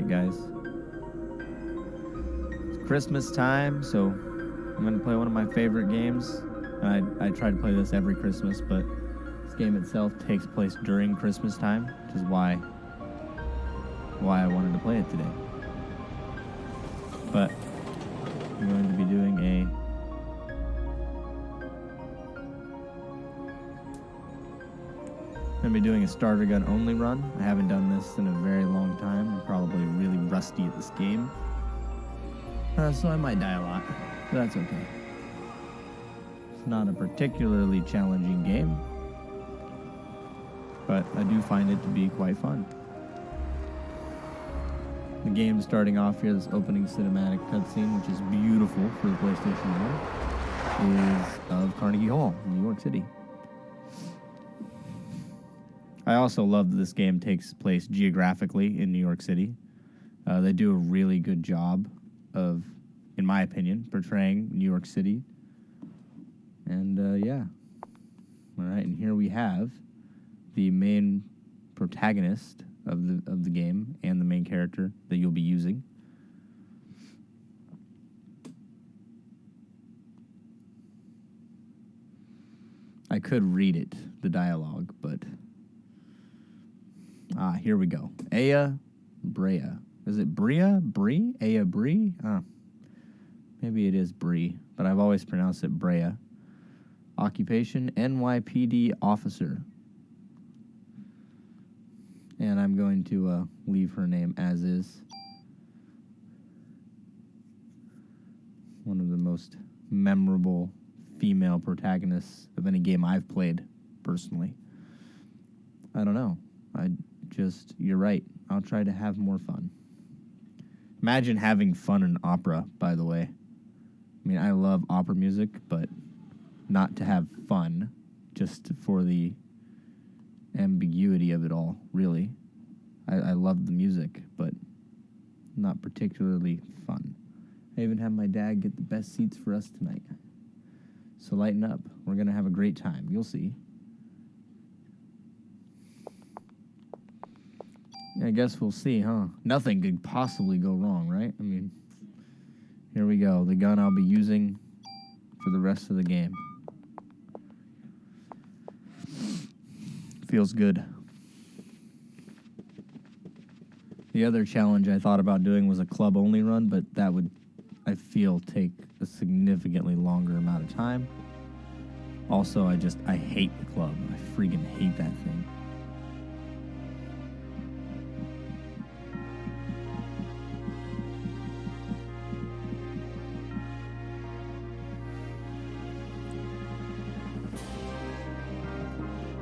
Alright, guys. It's Christmas time, so I'm going to play one of my favorite games. I try to play this every Christmas, but this game itself takes place during Christmas time, which is why I wanted to play it today. But I'm going to be doing a starter gun only run. I haven't done this in a very long time. I'm probably really rusty at this game. So I might die a lot, but that's okay. It's not a particularly challenging game, but I do find it to be quite fun. The game starting off here, this opening cinematic cutscene, which is beautiful for the PlayStation 1, is of Carnegie Hall, New York City. I also love that this game takes place geographically in New York City. They do a really good job of, in my opinion, portraying New York City. And yeah. Alright, and here we have the main protagonist of the game and the main character that you'll be using. I could read it, the dialogue, but here we go. Aya Brea. Is it Brea? Bree? Aya Bree? Maybe it is Bree, but I've always pronounced it Brea. Occupation, NYPD officer. And I'm going to leave her name as is. One of the most memorable female protagonists of any game I've played, personally. I don't know. You're right. I'll try to have more fun. Imagine having fun in opera, by the way. I mean, I love opera music, but not to have fun, just for the ambiguity of it all, really. I love the music, but not particularly fun. I even had my dad get the best seats for us tonight. So lighten up. We're going to have a great time. You'll see. I guess we'll see, huh? Nothing could possibly go wrong, right? I mean, here we go. The gun I'll be using for the rest of the game. Feels good. The other challenge I thought about doing was a club-only run, but that would, I feel, take a significantly longer amount of time. Also, I hate the club. I freaking hate that thing.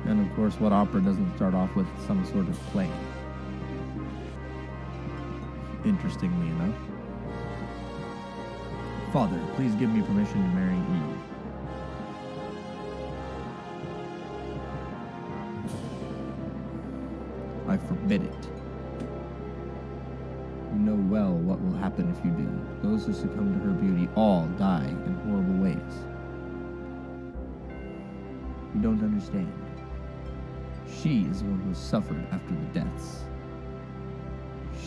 And of course, what opera doesn't start off with some sort of play? Interestingly enough. Father, please give me permission to marry Eve. I forbid it. You know well what will happen if you do. Those who succumb to her beauty all die in horrible ways. You don't understand. She is the one who suffered after the deaths.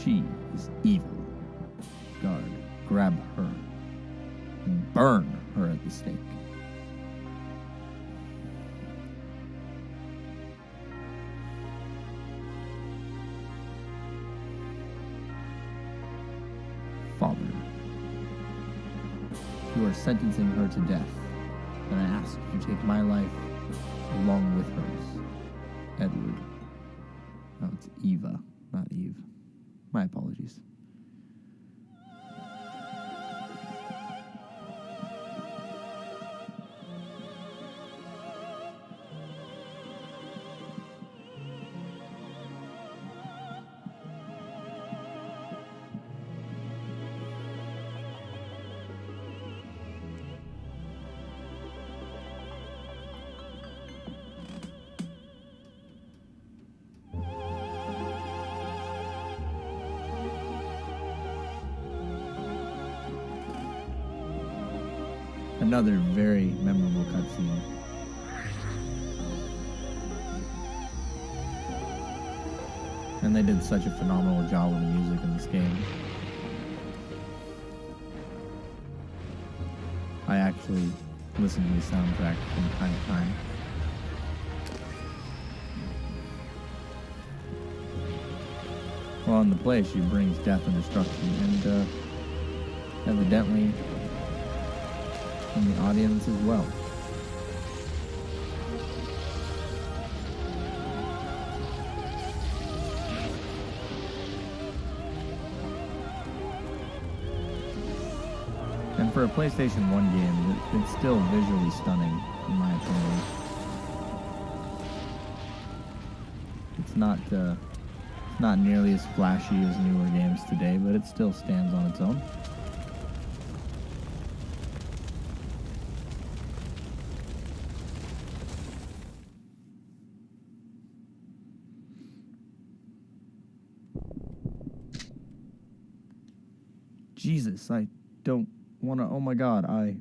She is evil. Guard, grab her and burn her at the stake. Father, you are sentencing her to death, and I ask you to take my life along with hers. Edward. No, it's Eva, not Eve. My apologies. Another very memorable cutscene. And they did such a phenomenal job with the music in this game. I actually listen to the soundtrack from time to time. Well, in the play, she brings death and destruction, and evidently in the audience as well. And for a PlayStation 1 game, it's still visually stunning, in my opinion. It's not nearly as flashy as newer games today, but it still stands on its own. Jesus, I don't want to. Oh my God, I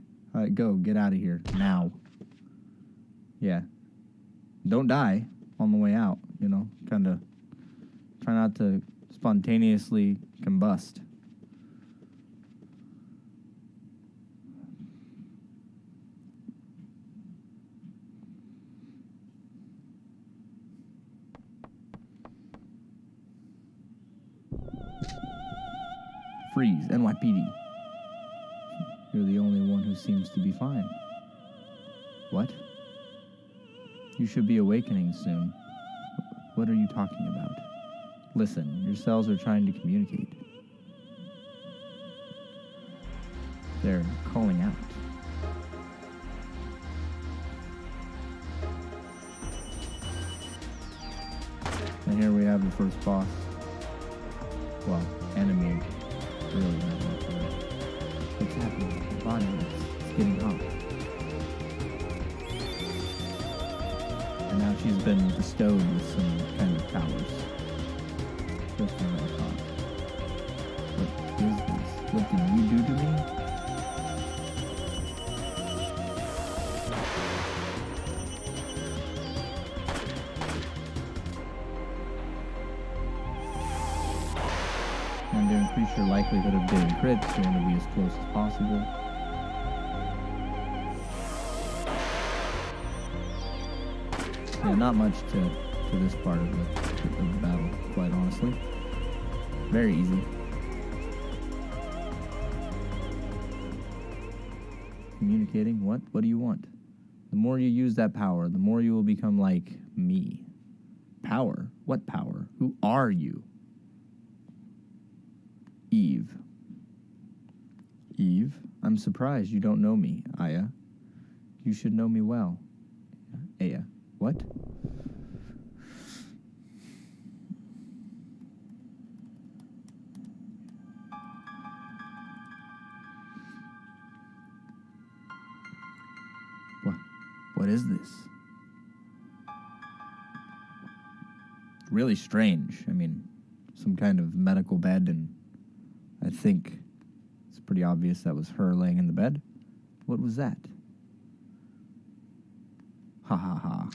go, get out of here now. Yeah, don't die on the way out. You know, kind of try not to spontaneously combust. Freeze, NYPD. You're the only one who seems to be fine. What? You should be awakening soon. What are you talking about? Listen, your cells are trying to communicate. They're calling out. And here we have the first boss. Well, enemy. Really, what's happening? The body is getting hot. And now she's been bestowed with some kind of powers. Just when I thought. What is this? What did you do to me? And to increase your likelihood of getting crits, you want to be as close as possible. Yeah, not much to this part of the battle, quite honestly. Very easy. Communicating? What? What do you want? The more you use that power, the more you will become like me. Power? What power? Who are you? Eve. Eve? I'm surprised you don't know me, Aya. You should know me well. Aya. What? What is this? Really strange. I mean, some kind of medical bed, and I think it's pretty obvious that was her laying in the bed. What was that? Ha ha ha.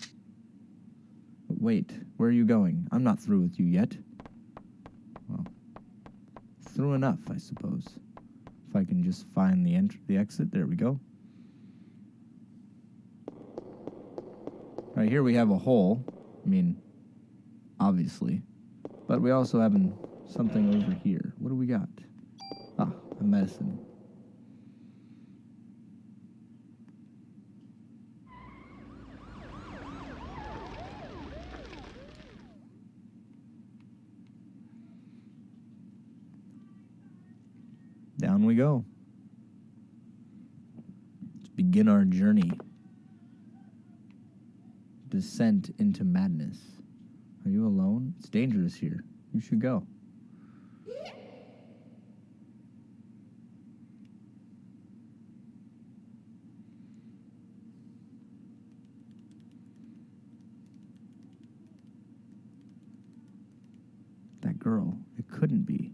Wait, where are you going? I'm not through with you yet. Well, through enough, I suppose. If I can just find the exit, there we go. Right here we have a hole. I mean, obviously. But we also have something over here. What do we got? Ah, a medicine. Down we go. Let's begin our journey. Descent into madness. Are you alone? It's dangerous here. You should go. That girl, it couldn't be.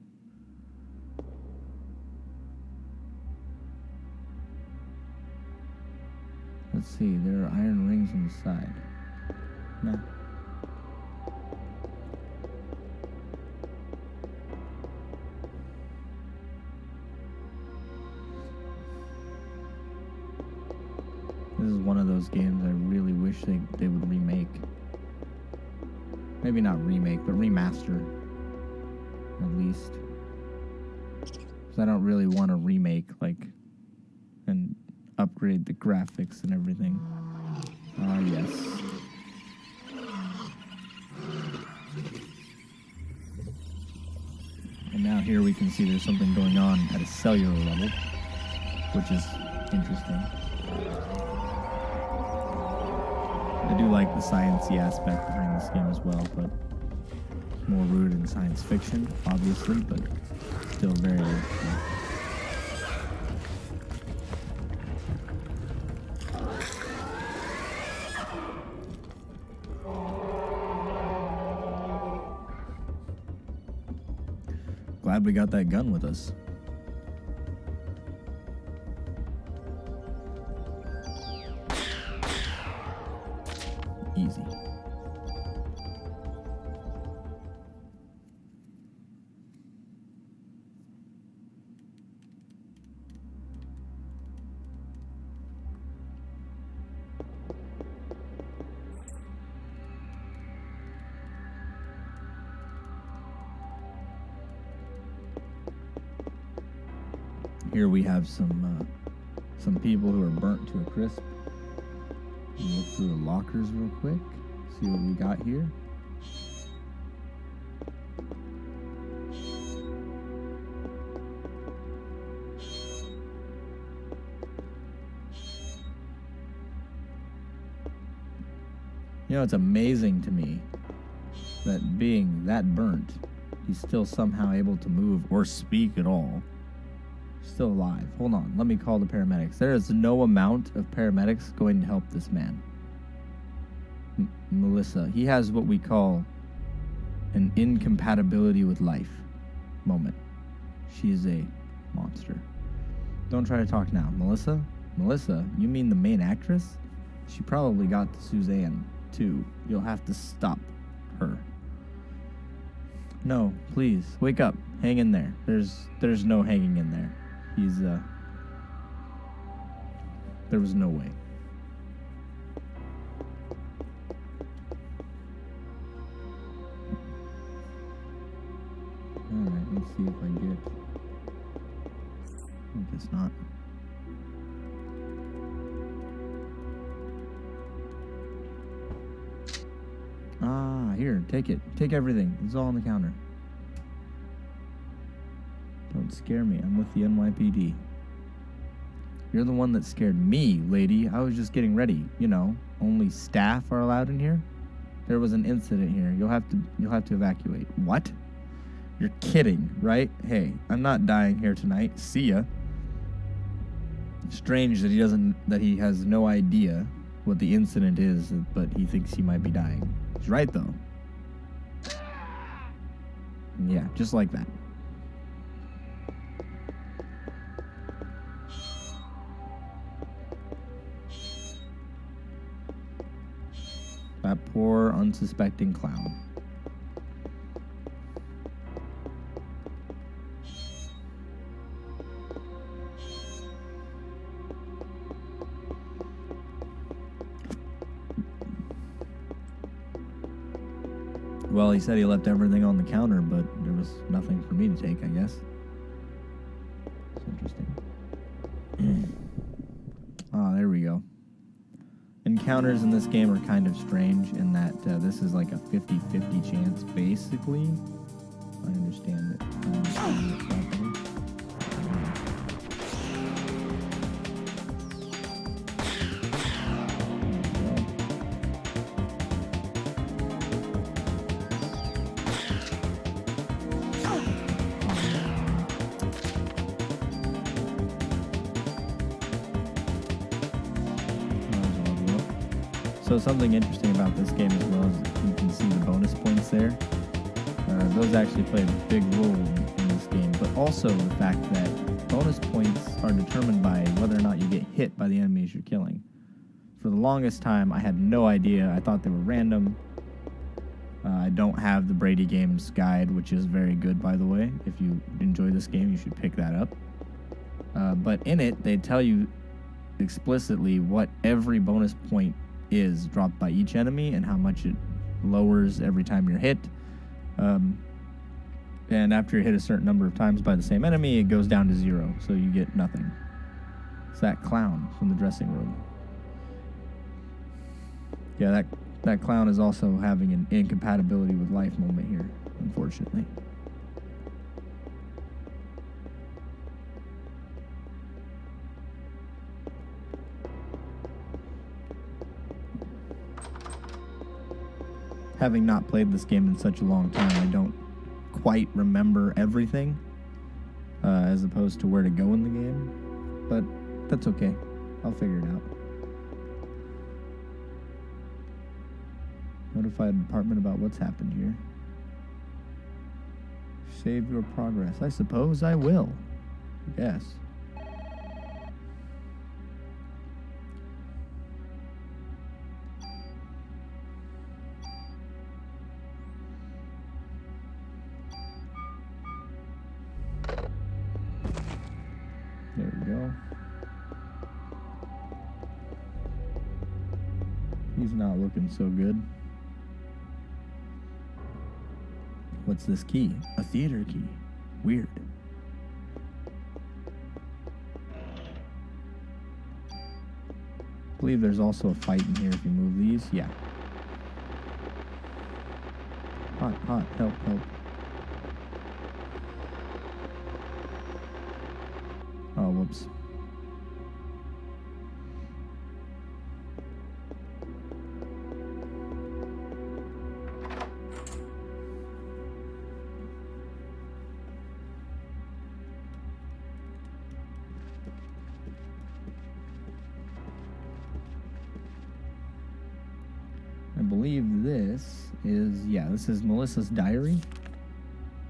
Let's see, there are iron rings on the side. No. This is one of those games I really wish they would remake. Maybe not remake, but remaster. At least. Because I don't really want to remake, like, and upgrade the graphics and everything. Ah, yes. And now here we can see there's something going on at a cellular level, which is interesting. I do like the sciencey aspect behind this game as well, but more rooted in science fiction, obviously, but still very interesting. Glad we got that gun with us. Easy. Here we have some people who are burnt to a crisp. We'll look through the lockers real quick, see what we got here. You know, it's amazing to me that being that burnt, he's still somehow able to move or speak at all. Still alive. Hold on, let me call the paramedics. There is no amount of paramedics going to help this man. Melissa, he has what we call an incompatibility with life moment. She is a monster. Don't try to talk now. Melissa? Melissa, you mean the main actress? She probably got to Suzanne, too. You'll have to stop her. No, please, wake up. Hang in there. There's no hanging in there. There was no way. Alright, let's see if I get... I guess not. Ah, here, take it. Take everything. It's all on the counter. Don't scare me. I'm with the NYPD. You're the one that scared me, lady. I was just getting ready. You know, only staff are allowed in here. There was an incident here. You'll have to evacuate. What? You're kidding, right? Hey, I'm not dying here tonight. See ya. Strange that he has no idea what the incident is, but he thinks he might be dying. He's right though. Yeah, just like that. That poor, unsuspecting clown. Well, he said he left everything on the counter, but there was nothing for me to take, I guess. It's interesting. Ah, there we go. Encounters in this game are kind of strange in that this is like a 50-50 chance, basically. I understand it. So something interesting about this game as well is you can see the bonus points there. Those actually play a big role in this game, but also the fact that bonus points are determined by whether or not you get hit by the enemies you're killing. For the longest time, I had no idea. I thought they were random. I don't have the Brady Games guide, which is very good, by the way. If you enjoy this game, you should pick that up. But in it, they tell you explicitly what every bonus point is dropped by each enemy and how much it lowers every time you're hit. And after you're hit a certain number of times by the same enemy, it goes down to 0, so you get nothing. It's that clown from the dressing room. Yeah, that clown is also having an incompatibility with life moment here, unfortunately. Having not played this game in such a long time, I don't quite remember everything, as opposed to where to go in the game, but that's okay. I'll figure it out. Notify the department about what's happened here. Save your progress. I suppose I will. I guess. There we go. He's not looking so good. What's this key? A theater key. Weird. I believe there's also a fight in here if you move these. Yeah. Hot, hot, help, help. Oh, whoops. I believe this is Melissa's diary.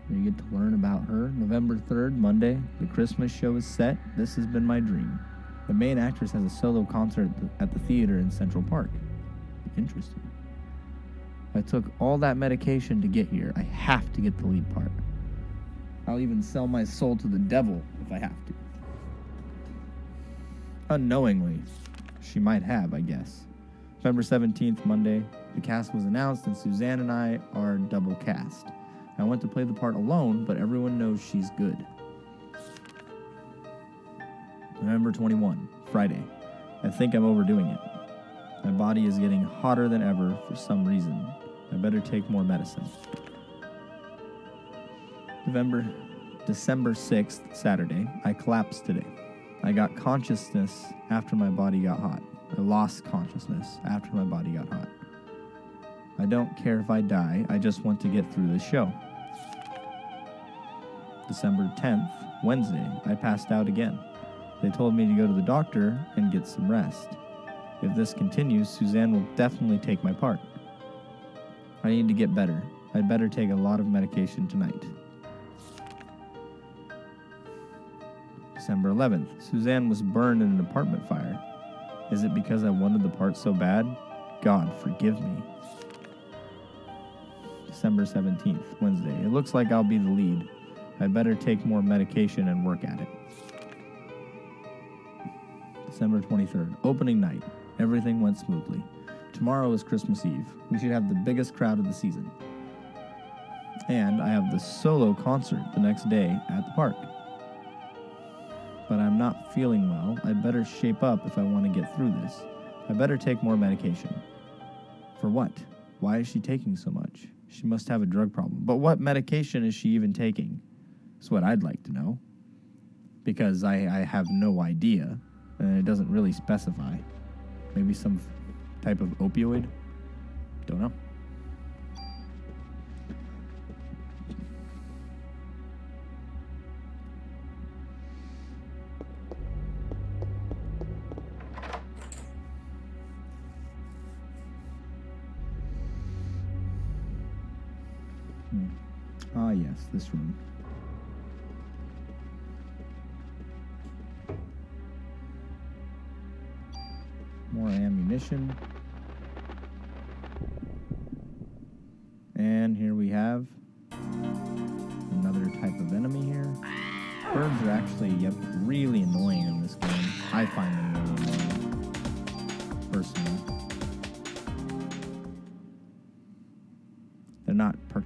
You get to learn about her. November 3rd, Monday, the Christmas show is set. This has been my dream. The main actress has a solo concert at the theater in Central Park. Interesting. I took all that medication to get here. I have to get the lead part. I'll even sell my soul to the devil if I have to. Unknowingly, she might have, I guess. November 17th, Monday, the cast was announced and Suzanne and I are double cast. I went to play the part alone, but everyone knows she's good. November 21, Friday. I think I'm overdoing it. My body is getting hotter than ever for some reason. I better take more medicine. December 6th, Saturday. I collapsed today. I got consciousness after my body got hot. I lost consciousness after my body got hot. I don't care if I die, I just want to get through this show. December 10th, Wednesday, I passed out again. They told me to go to the doctor and get some rest. If this continues, Suzanne will definitely take my part. I need to get better. I'd better take a lot of medication tonight. December 11th, Suzanne was burned in an apartment fire. Is it because I wanted the part so bad? God, forgive me. December 17th, Wednesday. It looks like I'll be the lead. I better take more medication and work at it. December 23rd, opening night. Everything went smoothly. Tomorrow is Christmas Eve. We should have the biggest crowd of the season. And I have the solo concert the next day at the park. But I'm not feeling well. I'd better shape up if I want to get through this. I better take more medication. For what? Why is she taking so much? She must have a drug problem. But what medication is she even taking? That's what I'd like to know. Because I have no idea. And it doesn't really specify. Maybe some type of opioid? Don't know. Ah, yes, this room. More ammunition. And here we have another type of enemy here. Birds are actually, really annoying in this game. I find them really annoying.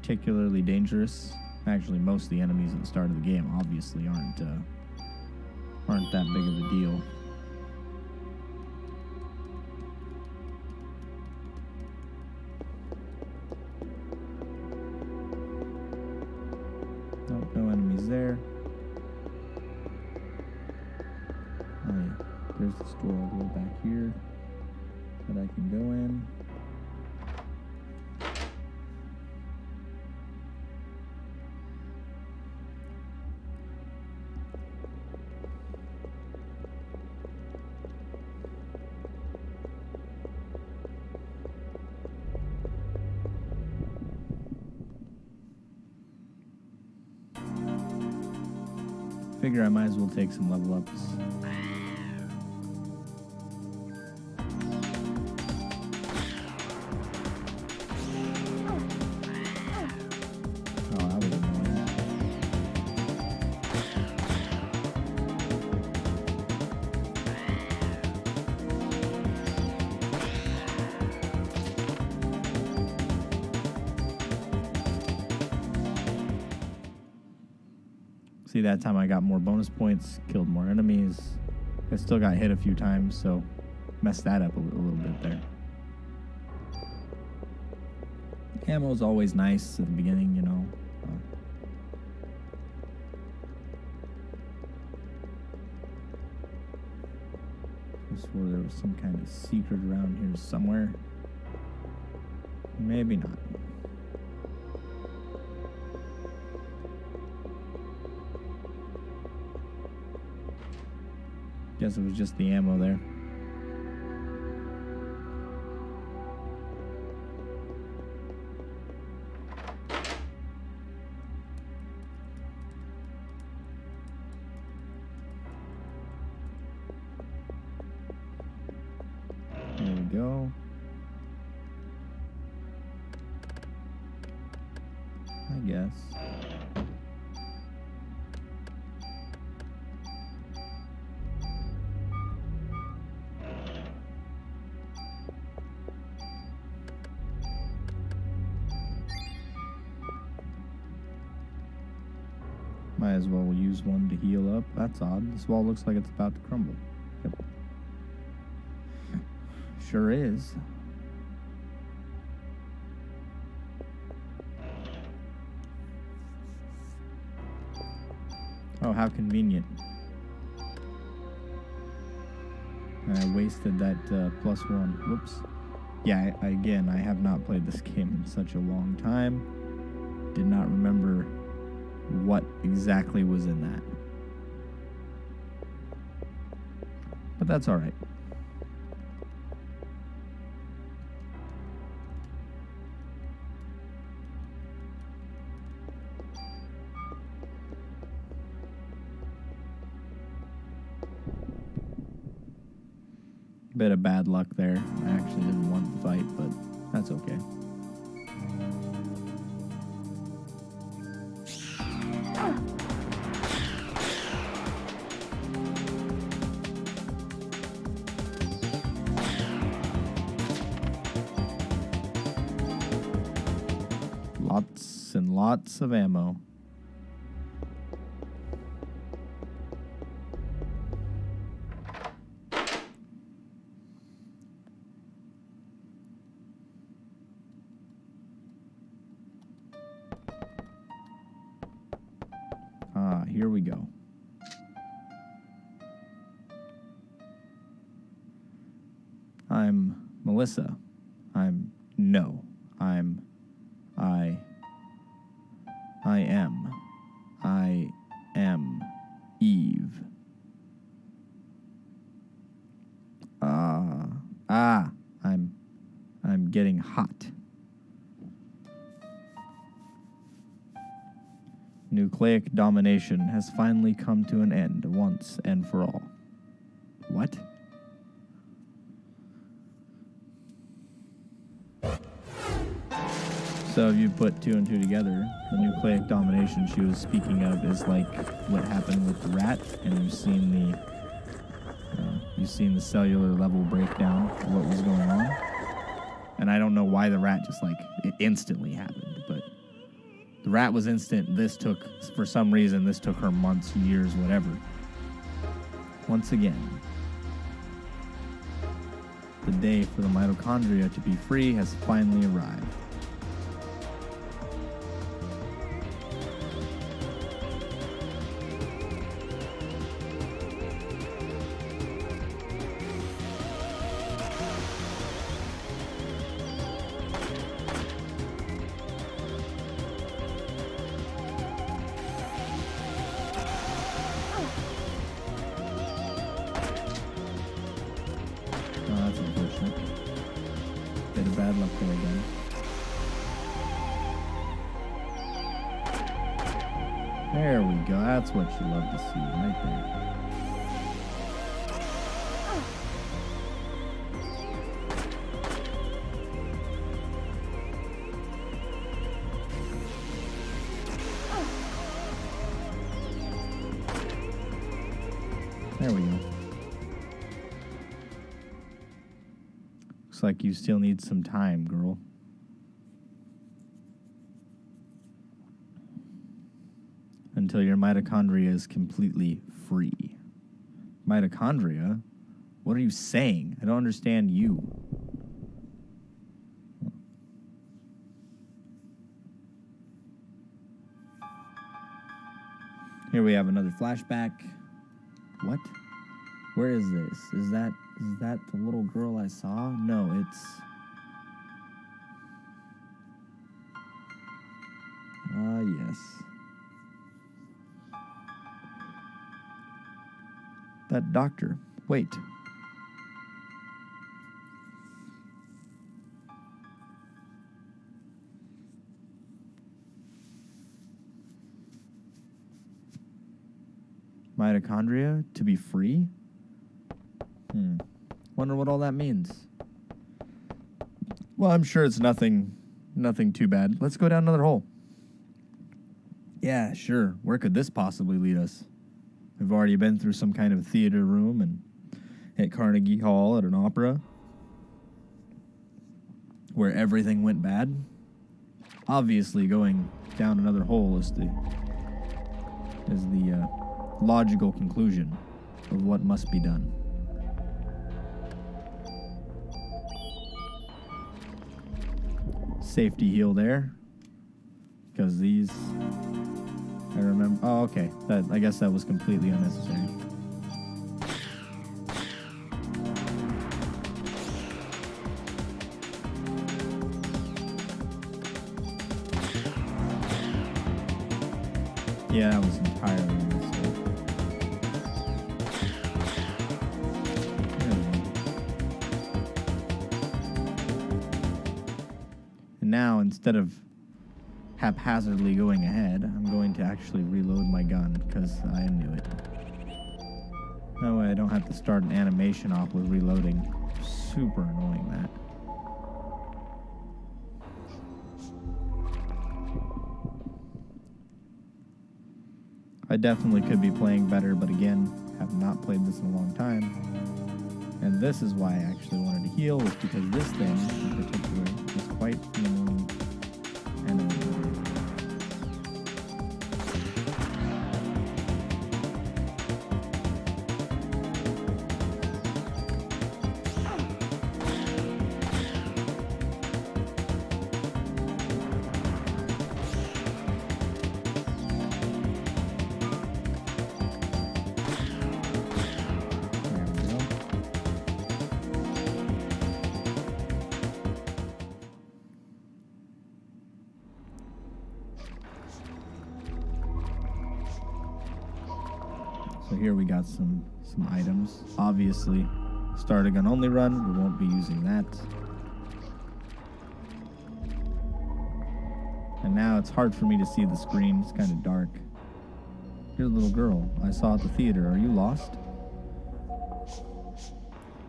particularly dangerous. Actually, most of the enemies at the start of the game obviously aren't that big of a deal. Nope, no enemies there. Oh yeah, there's this door all the way back here that I can go in. Figure I might as well take some level ups. Oh, that was annoying. See, that time I got more bonus points, killed more enemies. I still got hit a few times, so messed that up a little bit there. Ammo's always nice at the beginning, you know. I swore there was some kind of secret around here somewhere. Maybe not. Guess it was just the ammo there. There we go. I guess. Might as well use one to heal up. That's odd. This wall looks like it's about to crumble. Yep. Sure is. Oh, how convenient. I wasted that +1. Whoops. Yeah, again, I have not played this game in such a long time. Did not remember what exactly was in that. But that's all right. Bit of bad luck there. I actually didn't want the fight, but that's okay. Lots and lots of ammo. Here we go. I'm Melissa. I am Eve. I'm getting hot. Nucleic domination has finally come to an end once and for all. What? So if you put two and two together, the nucleic domination she was speaking of is like what happened with the rat, and you've seen the cellular level breakdown of what was going on. And I don't know why the rat just like it instantly happened, but The rat was instant. This took, for some reason, this took her months, years, whatever. Once again, the day for the mitochondria to be free has finally arrived. Oh, that's unfortunate. Bit of bad luck there again. There we go. That's what you love to see, right there. There we go. Looks like you still need some time, girl. Until your mitochondria is completely free. Mitochondria? What are you saying? I don't understand you. Here we have another flashback. What? Where is this? Is that the little girl I saw? No, it's... yes. That doctor. Wait. Mitochondria to be free? Wonder what all that means. Well, I'm sure it's nothing too bad. Let's go down another hole. Yeah, sure. Where could this possibly lead us? We've already been through some kind of theater room and at Carnegie Hall at an opera where everything went bad. Obviously, going down another hole is the logical conclusion of what must be done. Safety heal there, because these, I remember. Oh, okay. I guess that was completely unnecessary. Yeah, that was entirely unnecessary. And now, instead of haphazardly going ahead, I'm going to actually reload my gun, because I knew it. That way I don't have to start an animation off with reloading. Super annoying, that. I definitely could be playing better, but again, have not played this in a long time. And this is why I actually wanted to heal, was because this thing in particular is quite the annoying enemy. So here we got some items. Obviously, start a gun only run. We won't be using that. And now it's hard for me to see the screen. It's kind of dark. Here's a little girl I saw at the theater. Are you lost?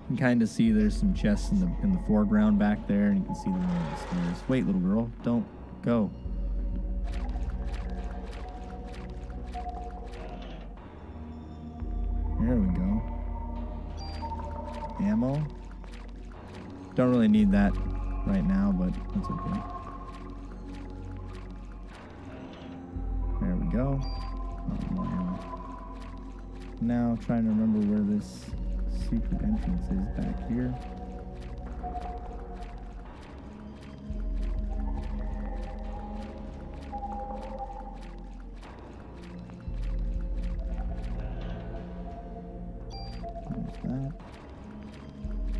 You can kind of see there's some chests in the foreground back there, and you can see them on the stairs. Wait, little girl, don't go. There we go. Ammo. Don't really need that right now, but that's okay. go. Oh, man. Now trying to remember where this secret entrance is back here. There's that.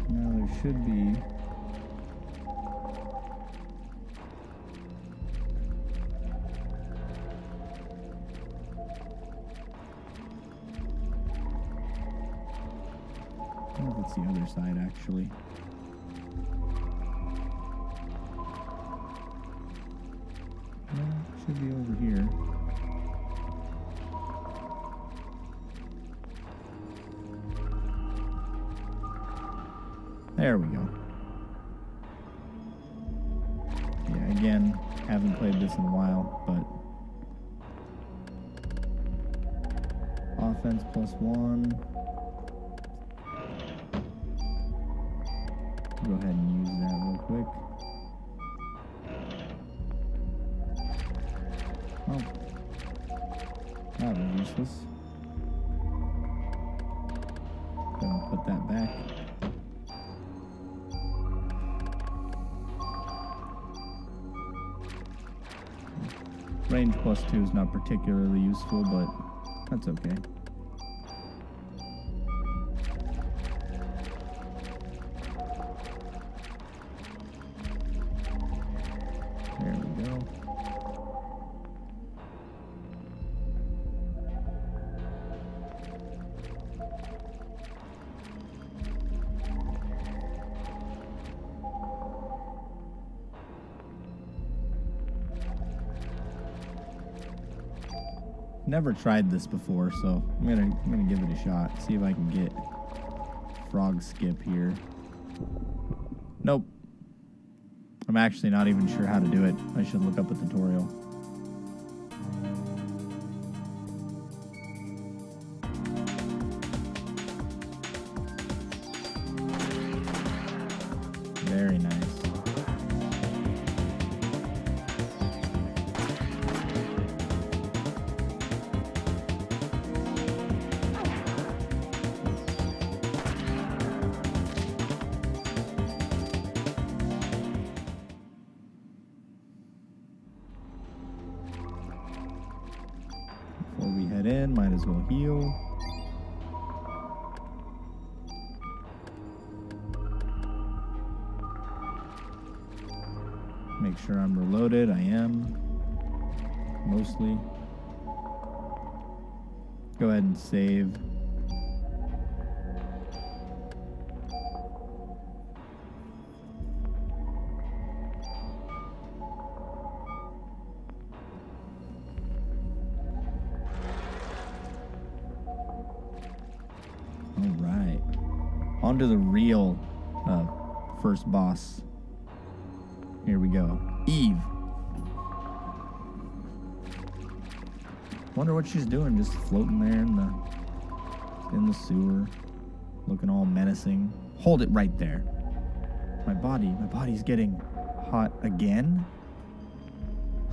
Now there should be I don't know if it's the other side, actually. No, it should be over here. There we go. Yeah, again, haven't played this in a while, but offense +1. Go ahead and use that real quick. Oh. That was useless. Gonna put that back. Range +2 is not particularly useful, but that's okay. There we go. Never tried this before, so I'm gonna give it a shot. See if I can get frog skip here. Nope. I'm actually not even sure how to do it. I should look up a tutorial. Very nice. Before we head in, might as well heal. Make sure I'm reloaded. I am. Mostly. Go ahead and save. Alright. On to the real first boss. Here we go. Eve. Wonder what she's doing, just floating there in the sewer, looking all menacing. Hold it right there. My body's getting hot again?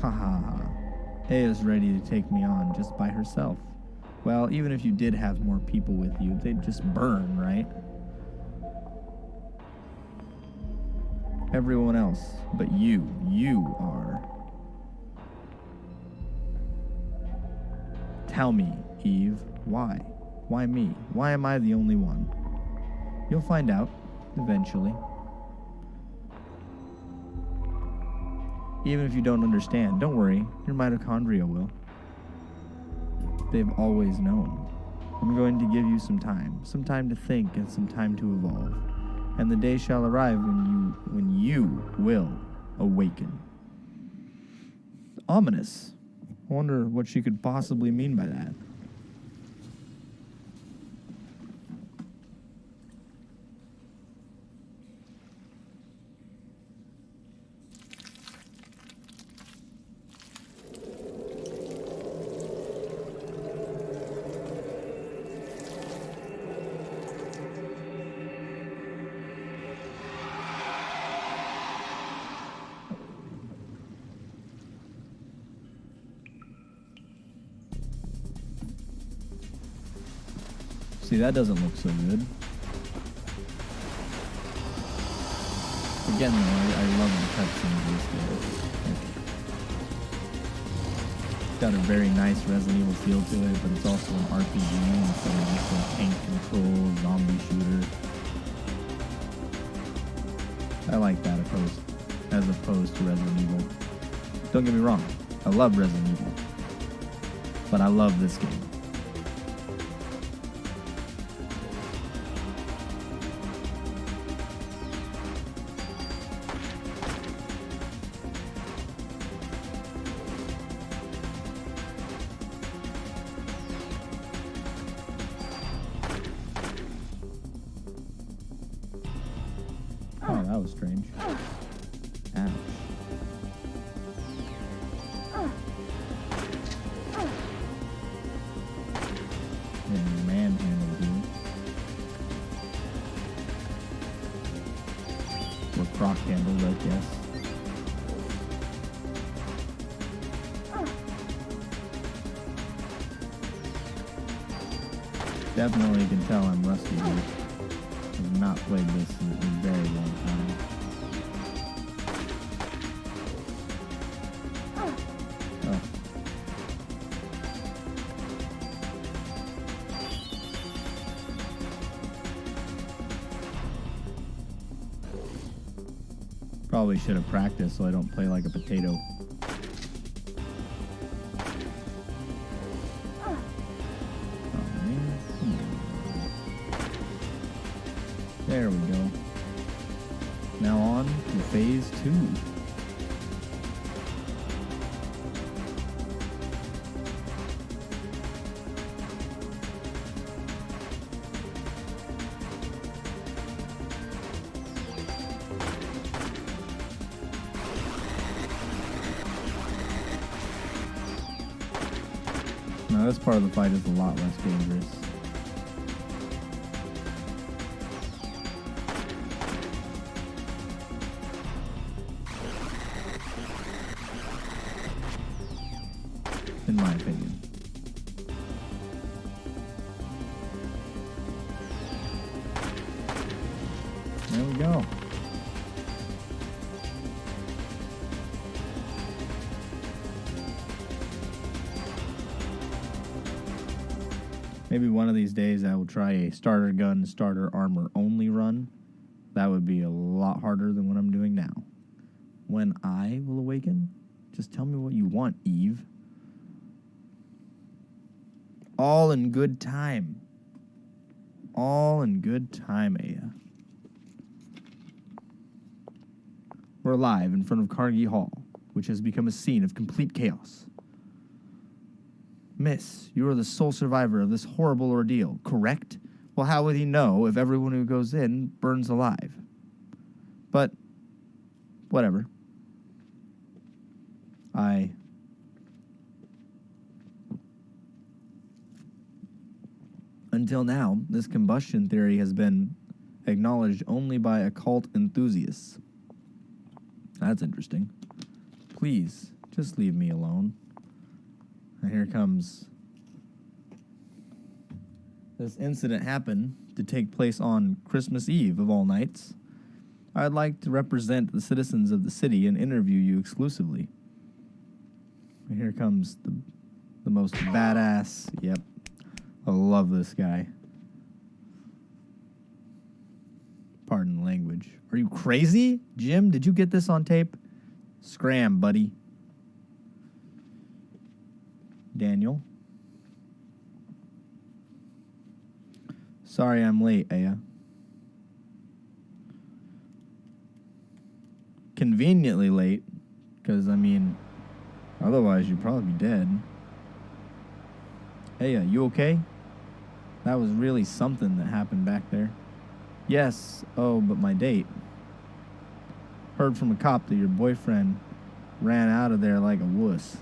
Ha ha ha. Aya's ready to take me on just by herself. Well, even if you did have more people with you, they'd just burn, right? Everyone else, but you are. Tell me, Eve, why? Why me? Why am I the only one? You'll find out, eventually. Even if you don't understand, don't worry, your mitochondria will. They've always known. I'm going to give you some time to think and some time to evolve. And the day shall arrive when you will awaken. Ominous. I wonder what she could possibly mean by that. See, that doesn't look so good. Again, though, I love the cutscenes of this game. It's got a very nice Resident Evil feel to it, but it's also an RPG instead of just a tank control zombie shooter. I like that as opposed to Resident Evil. Don't get me wrong, I love Resident Evil, but I love this game. Oh, that was strange. Ouch. And manhandled dude. Or croc handled, I guess. Definitely can tell I'm rusty here. I've not played this in a very long time. Oh. Probably should have practiced so I don't play like a potato. There we go. Now on to phase 2. Now this part of the fight is a lot less dangerous. In my opinion. There we go. Maybe one of these days I will try a starter gun, starter armor only run. That would be a lot harder than what I'm doing now. When I will awaken, just tell me what you want, Eve. All in good time. All in good time, Aya. We're live in front of Carnegie Hall, which has become a scene of complete chaos. Miss, you are the sole survivor of this horrible ordeal, correct? Well, how would he know if everyone who goes in burns alive? But, whatever. Until now, this combustion theory has been acknowledged only by occult enthusiasts. That's interesting. Please, just leave me alone. And here comes... This incident happened to take place on Christmas Eve, of all nights. I'd like to represent the citizens of the city and interview you exclusively. And here comes the most badass... Yep. I love this guy. Pardon the language. Are you crazy? Jim, did you get this on tape? Scram, buddy. Daniel. Sorry I'm late, Aya. Conveniently late, because, I mean, otherwise you'd probably be dead. Aya, you okay? That was really something that happened back there. Yes, oh, but my date. Heard from a cop that your boyfriend ran out of there like a wuss.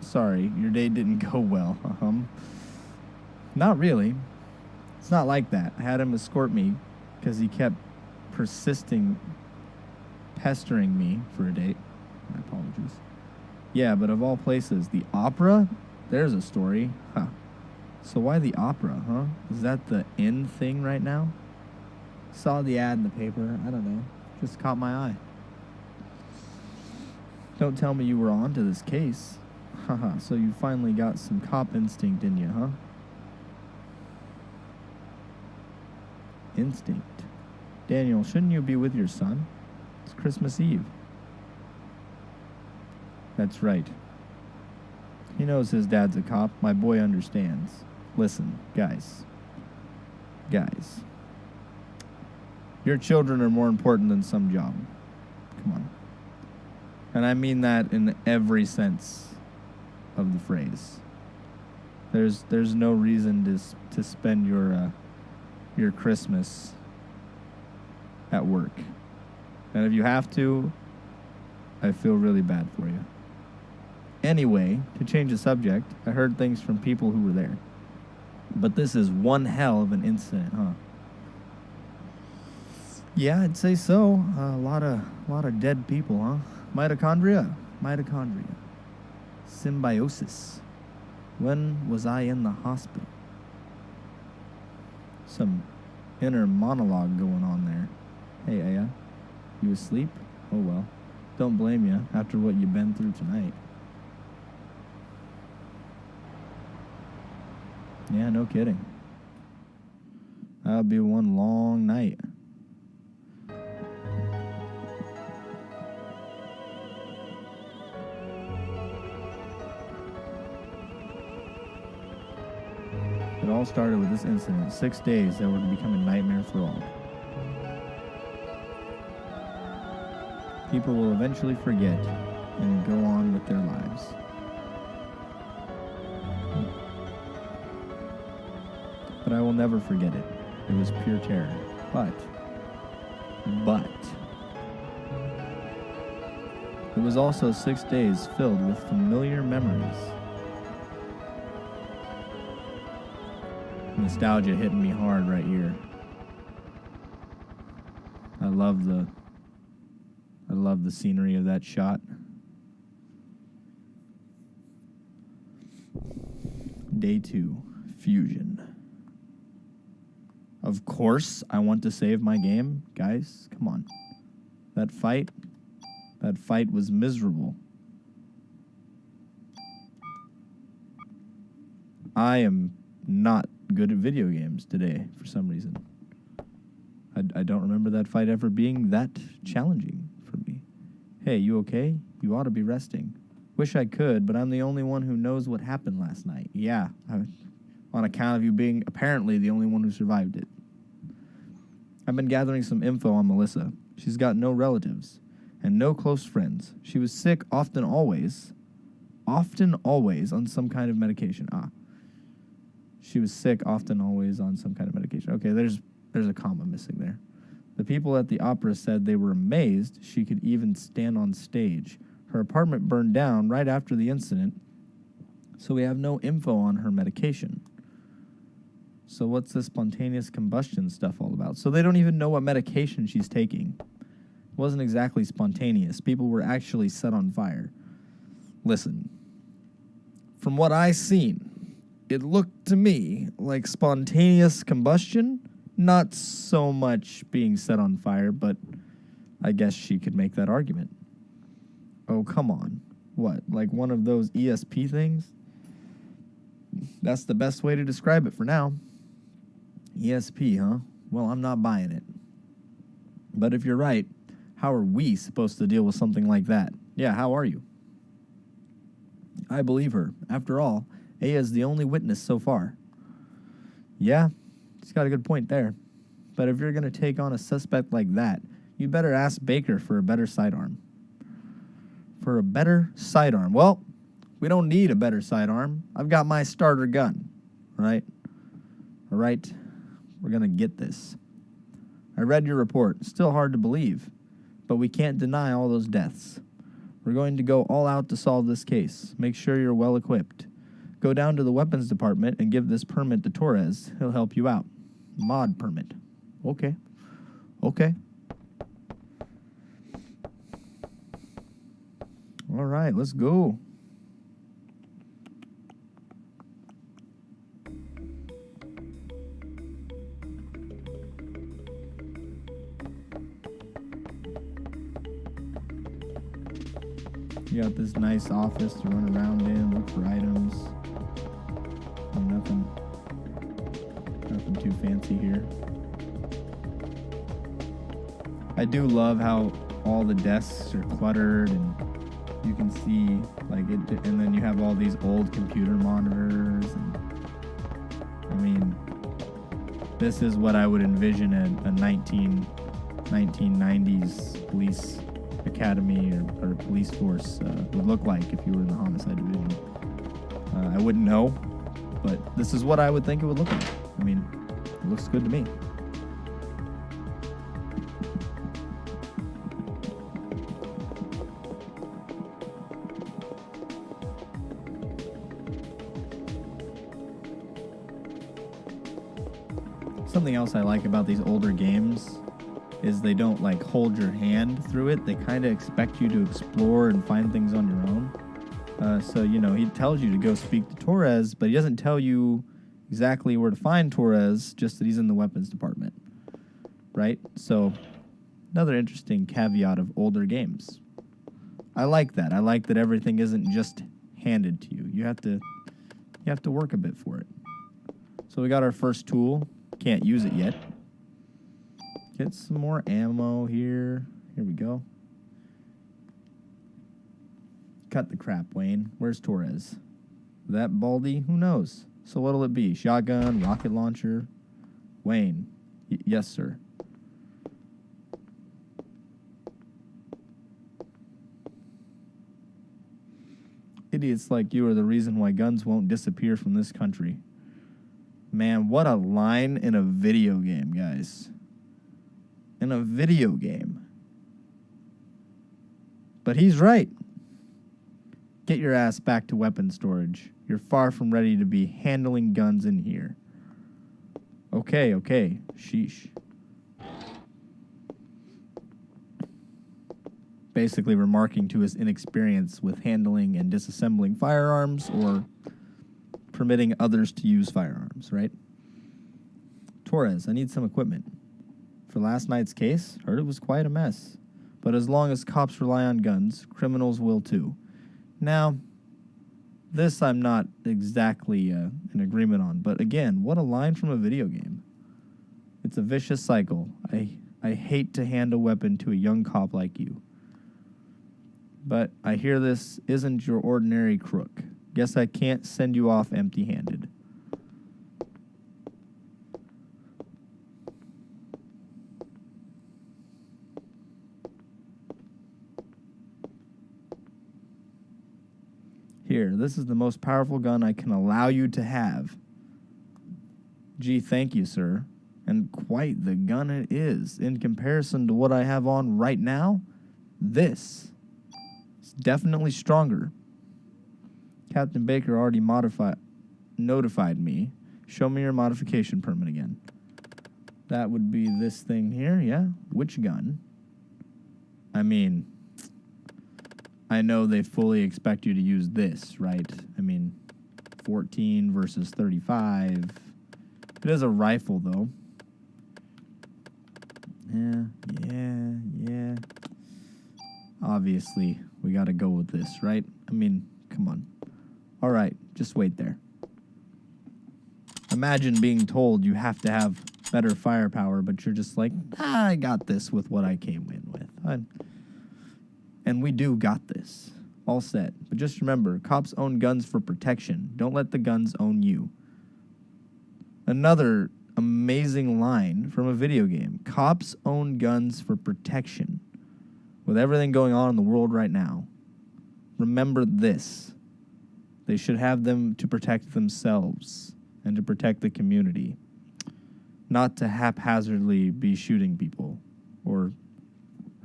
Sorry, your date didn't go well. Not really. It's not like that. I had him escort me because he kept pestering me for a date. My apologies. Yeah, but of all places, the opera? There's a story. Huh. So why the opera, huh? Is that the in thing right now? Saw the ad in the paper. I don't know. Just caught my eye. Don't tell me you were on to this case. Haha, so you finally got some cop instinct in you, huh? Instinct. Daniel, shouldn't you be with your son? It's Christmas Eve. That's right. He knows his dad's a cop. My boy understands. Listen, guys. Guys. Your children are more important than some job. Come on. And I mean that in every sense of the phrase. There's no reason to spend your Christmas at work. And if you have to, I feel really bad for you. Anyway, to change the subject, I heard things from people who were there. But this is one hell of an incident, huh? Yeah, I'd say so. A lot of dead people, huh? Mitochondria. Symbiosis. When was I in the hospital? Some inner monologue going on there. Hey, Aya, you asleep? Oh well. Don't blame you after what you've been through tonight. Yeah, no kidding. That'll be one long night. It all started with this incident. 6 days that were to become a nightmare for all. People will eventually forget and go on with their lives. But I will never forget it. It was pure terror. But, it was also 6 days filled with familiar memories. Nostalgia hitting me hard right here. I love the scenery of that shot. Day 2, Fusion. Of course, I want to save my game. Guys, come on. That fight was miserable. I am not good at video games today for some reason. I don't remember that fight ever being that challenging for me. Hey, you okay? You ought to be resting. Wish I could, but I'm the only one who knows what happened last night. Yeah, on account of you being apparently the only one who survived it. I've been gathering some info on Melissa. She's got no relatives and no close friends. She was sick often always on some kind of medication. She was sick often always on some kind of medication. Okay, there's a comma missing there. The people at the opera said they were amazed she could even stand on stage. Her apartment burned down right after the incident, so we have no info on her medication. So what's this spontaneous combustion stuff all about? So they don't even know what medication she's taking. It wasn't exactly spontaneous. People were actually set on fire. Listen, from what I seen, it looked to me like spontaneous combustion, not so much being set on fire, but I guess she could make that argument. Oh, come on. What, like one of those ESP things? That's the best way to describe it for now. ESP, huh? Well, I'm not buying it. But if you're right, how are we supposed to deal with something like that? Yeah, how are you? I believe her. After all, Aya is the only witness so far. Yeah, she's got a good point there. But if you're going to take on a suspect like that, you better ask Baker for a better sidearm. For a better sidearm. Well, we don't need a better sidearm. I've got my starter gun. Right? All right. We're going to get this. I read your report. Still hard to believe. But we can't deny all those deaths. We're going to go all out to solve this case. Make sure you're well equipped. Go down to the weapons department and give this permit to Torres. He'll help you out. Mod permit. Okay. All right, let's go. You got this nice office to run around in, look for items. Nothing too fancy here. I do love how all the desks are cluttered and you can see like it, and then you have all these old computer monitors. And, I mean, this is what I would envision a 1990s police academy or police force would look like if you were in the homicide division. I wouldn't know, but this is what I would think it would look like. I mean, it looks good to me. Something else I like about these older games is they don't like hold your hand through it. They kind of expect you to explore and find things on your own. So, you know, he tells you to go speak to Torres, but he doesn't tell you exactly where to find Torres, just that he's in the weapons department, right? So, another interesting caveat of older games. I like that. I like that everything isn't just handed to you. You have to work a bit for it. So we got our first tool. Can't use it yet. Get some more ammo here. Here we go. Cut the crap, Wayne. Where's Torres? That Baldy? Who knows? So what'll it be? Shotgun, rocket launcher? Wayne. Yes, sir. Idiots like you are the reason why guns won't disappear from this country. Man, what a line in a video game, guys. In a video game. But he's right. Get your ass back to weapon storage. You're far from ready to be handling guns in here. Okay. Sheesh. Basically remarking to his inexperience with handling and disassembling firearms or permitting others to use firearms, right? Torres, I need some equipment. For last night's case, heard it was quite a mess. But as long as cops rely on guns, criminals will too. Now, this I'm not exactly in agreement on, but again, what a line from a video game. It's a vicious cycle. I hate to hand a weapon to a young cop like you. But I hear this isn't your ordinary crook. Guess I can't send you off empty-handed. Here, this is the most powerful gun I can allow you to have. Gee, thank you, sir. And quite the gun it is. In comparison to what I have on right now, this is definitely stronger. Captain Baker already notified me. Show me your modification permit again. That would be this thing here, yeah? Which gun? I mean, I know they fully expect you to use this, right? I mean, 14 versus 35. It is a rifle, though. Yeah. Obviously, we gotta go with this, right? I mean, come on. All right, just wait there. Imagine being told you have to have better firepower, but you're just like, I got this with what I came in with. And we do got this. All set. But just remember, cops own guns for protection. Don't let the guns own you. Another amazing line from a video game. Cops own guns for protection. With everything going on in the world right now, remember this. They should have them to protect themselves and to protect the community, not to haphazardly be shooting people or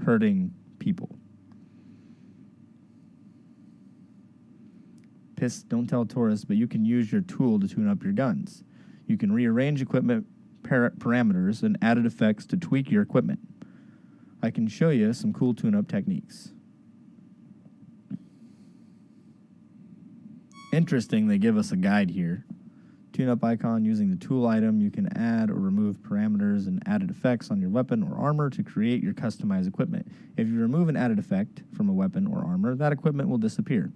hurting people. Don't tell Torres, but you can use your tool to tune up your guns. You can rearrange equipment parameters and added effects to tweak your equipment. I can show you some cool tune-up techniques. Interesting, they give us a guide here tune-up icon. Using the tool item, you can add or remove parameters and added effects on your weapon or armor to create your customized equipment. If you remove an added effect from a weapon or armor, that equipment will disappear.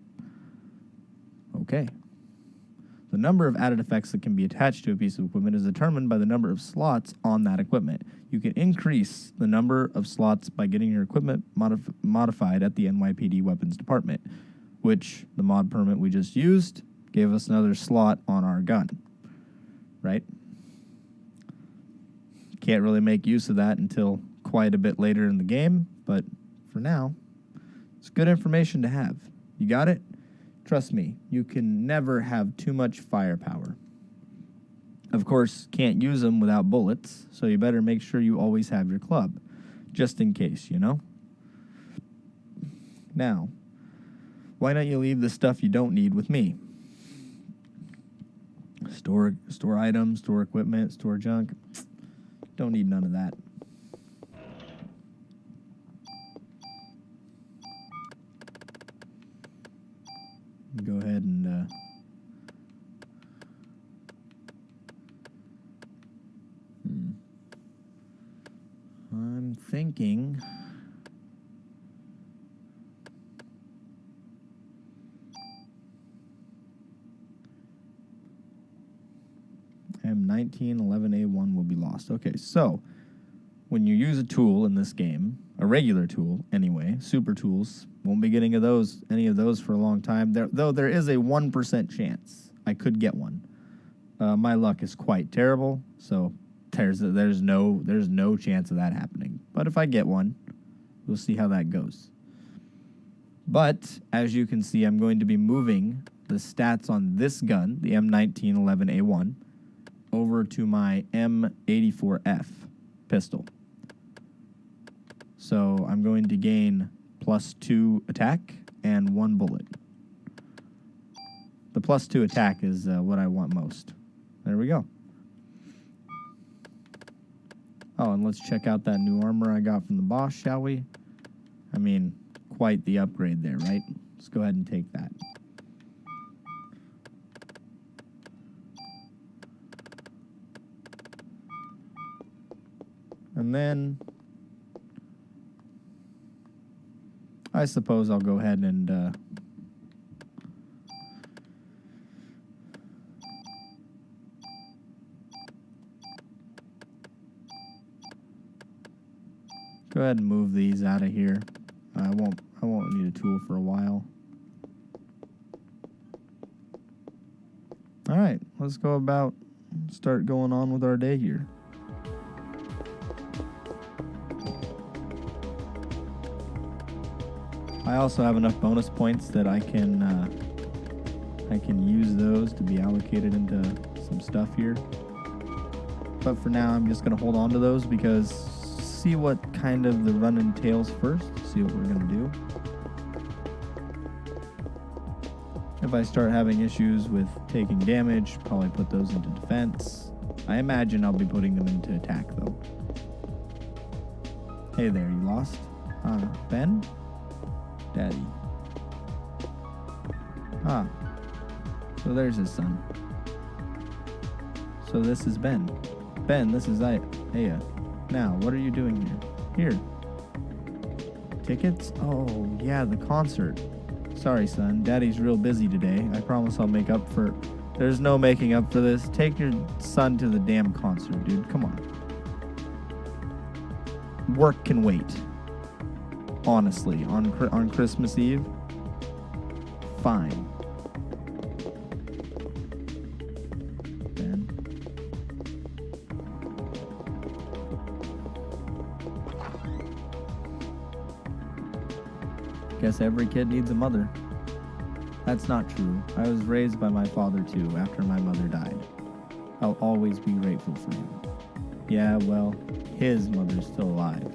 Okay. The number of added effects that can be attached to a piece of equipment is determined by the number of slots on that equipment. You can increase the number of slots by getting your equipment modified at the NYPD Weapons Department, which the mod permit we just used gave us another slot on our gun, right? Can't really make use of that until quite a bit later in the game, but for now, it's good information to have. You got it? Trust me, you can never have too much firepower. Of course, can't use them without bullets, so you better make sure you always have your club, just in case, you know? Now, why don't you leave the stuff you don't need with me? Store items, store equipment, store junk. Don't need none of that. Go ahead and I'm thinking M1911A1 will be lost. Okay, so when you use a tool in this game, a regular tool anyway, super tools, won't be getting any of those for a long time. Though there is a 1% chance I could get one. My luck is quite terrible, so there's no chance of that happening. But if I get one, we'll see how that goes. But as you can see, I'm going to be moving the stats on this gun, the M1911A1, over to my M84F pistol. So I'm going to gain +2 attack and 1 bullet. The +2 attack is what I want most. There we go. Oh, and let's check out that new armor I got from the boss, shall we? I mean, quite the upgrade there, right? Let's go ahead and take that. And then I suppose I'll go ahead and go ahead and move these out of here. I won't need a tool for a while. All right, let's start going on with our day here. I also have enough bonus points that I can use those to be allocated into some stuff here. But for now, I'm just going to hold on to those because see what kind of the run entails first. See what we're going to do. If I start having issues with taking damage, probably put those into defense. I imagine I'll be putting them into attack though. Hey there, you lost? Ben? Daddy. Ah. So there's his son. So this is Ben. Ben, this is Aya. Now, what are you doing here? Here. Tickets? Oh, yeah, the concert. Sorry, son. Daddy's real busy today. I promise I'll make up for... There's no making up for this. Take your son to the damn concert, dude. Come on. Work can wait. Honestly, on Christmas Eve, fine. Ben. Guess every kid needs a mother. That's not true. I was raised by my father too, after my mother died. I'll always be grateful for him. Yeah, well, his mother's still alive.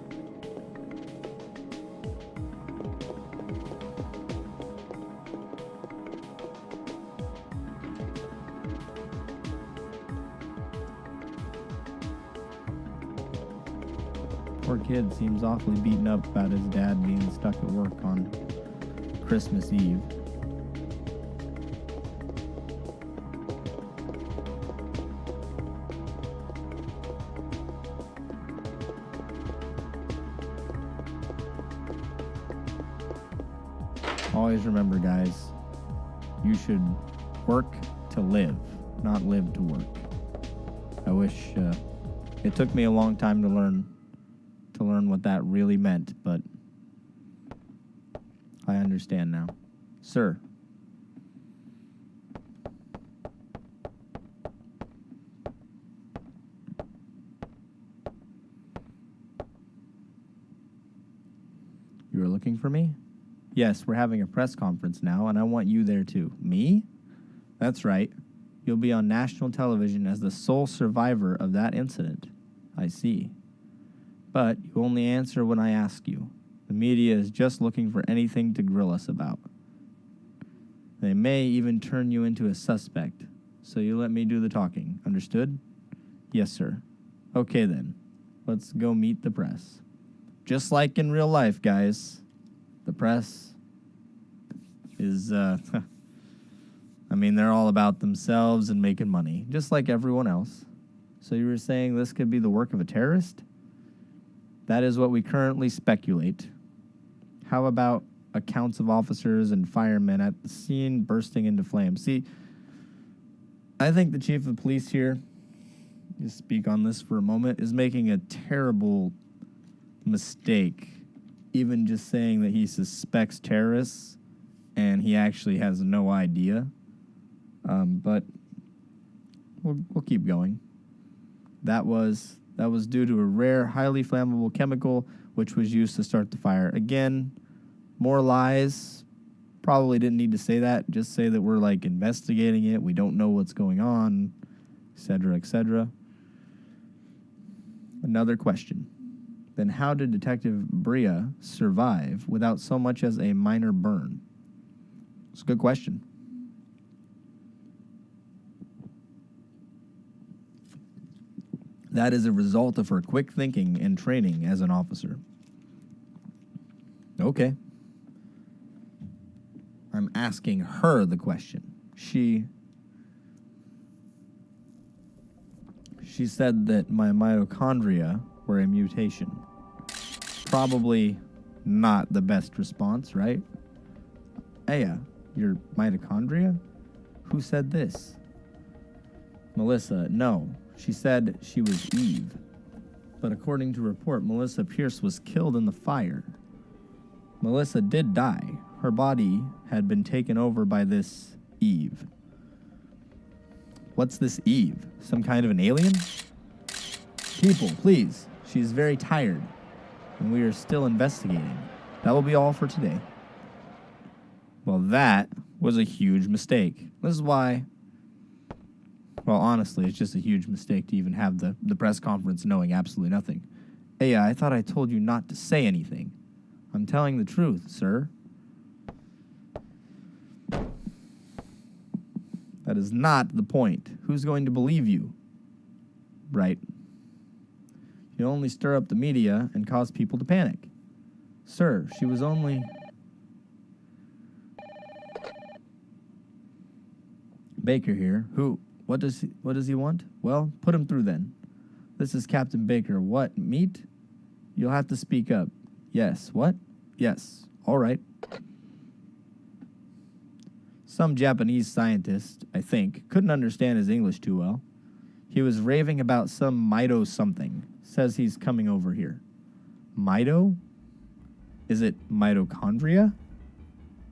Poor kid seems awfully beaten up about his dad being stuck at work on Christmas Eve. Always remember, guys, you should work to live, not live to work. I wish it took me a long time to learn what that really meant, but I understand now. Sir. You were looking for me? Yes, we're having a press conference now, and I want you there too. Me? That's right. You'll be on national television as the sole survivor of that incident. I see. But you only answer when I ask you. The media is just looking for anything to grill us about. They may even turn you into a suspect, so you let me do the talking. Understood? Yes, sir. Okay, then. Let's go meet the press. Just like in real life, guys. The press is, I mean, they're all about themselves and making money, just like everyone else. So you were saying this could be the work of a terrorist? That is what we currently speculate. How about accounts of officers and firemen at the scene bursting into flames? See, I think the chief of police here, just speak on this for a moment, is making a terrible mistake. Even just saying that he suspects terrorists and he actually has no idea. But we'll keep going. That was due to a rare, highly flammable chemical which was used to start the fire. Again, more lies. Probably didn't need to say that. Just say that we're like investigating it. We don't know what's going on, etc., etc. Another question. Then how did Detective Bria survive without so much as a minor burn? It's a good question. That is a result of her quick thinking and training as an officer. Okay. I'm asking her the question. She said that my mitochondria were a mutation. Probably not the best response, right? Aya, your mitochondria? Who said this? Melissa, no. She said she was Eve. But according to report, Melissa Pierce was killed in the fire. Melissa did die. Her body had been taken over by this Eve. What's this Eve? Some kind of an alien? People, please. She's very tired, and we are still investigating. That will be all for today. Well, that was a huge mistake. This is why, well, honestly, it's just a huge mistake to even have the press conference knowing absolutely nothing. Hey, I thought I told you not to say anything. I'm telling the truth, sir. That is not the point. Who's going to believe you? Right. You only stir up the media and cause people to panic. Sir, she was only... Baker here. Who? What does he want? Well, put him through then. This is Captain Baker. What? Meat? You'll have to speak up. Yes. What? Yes. All right. Some Japanese scientist, I think, couldn't understand his English too well. He was raving about some mito something. Says he's coming over here. Mito? Is it mitochondria?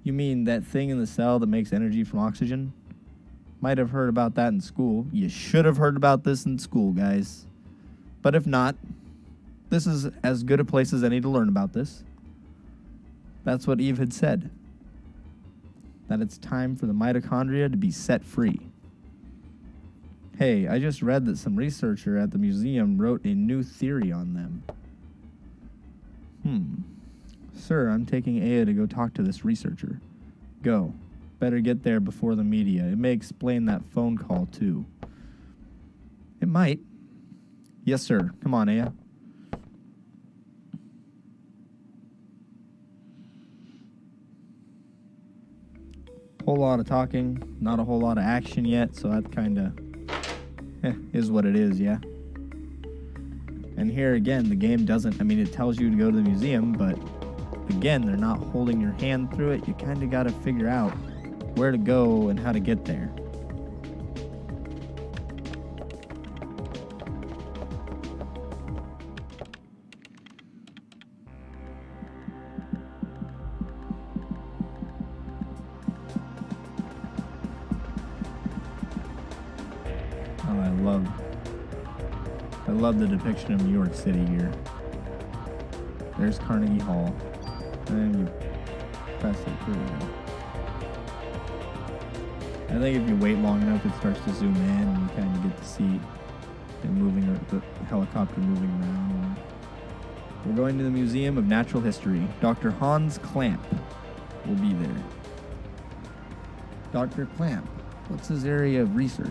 You mean that thing in the cell that makes energy from oxygen? Might have heard about that in school. You should have heard about this in school, guys. But if not, this is as good a place as any to learn about this. That's what Eve had said. That it's time for the mitochondria to be set free. Hey, I just read that some researcher at the museum wrote a new theory on them. Sir, I'm taking Aya to go talk to this researcher. Go. Better get there before the media. It may explain that phone call, too. It might. Yes, sir. Come on, Aya. Whole lot of talking, not a whole lot of action yet, so that kind of is what it is, yeah. And here again, the game doesn't, I mean, it tells you to go to the museum, but again, they're not holding your hand through it. You kind of got to figure out where to go and how to get there. Oh, I love the depiction of New York City here. There's Carnegie Hall. And you press it through. I think if you wait long enough, it starts to zoom in and you kind of get to see it moving, or the helicopter moving around. We're going to the Museum of Natural History. Dr. Hans Klamp will be there. Dr. Klamp, what's his area of research?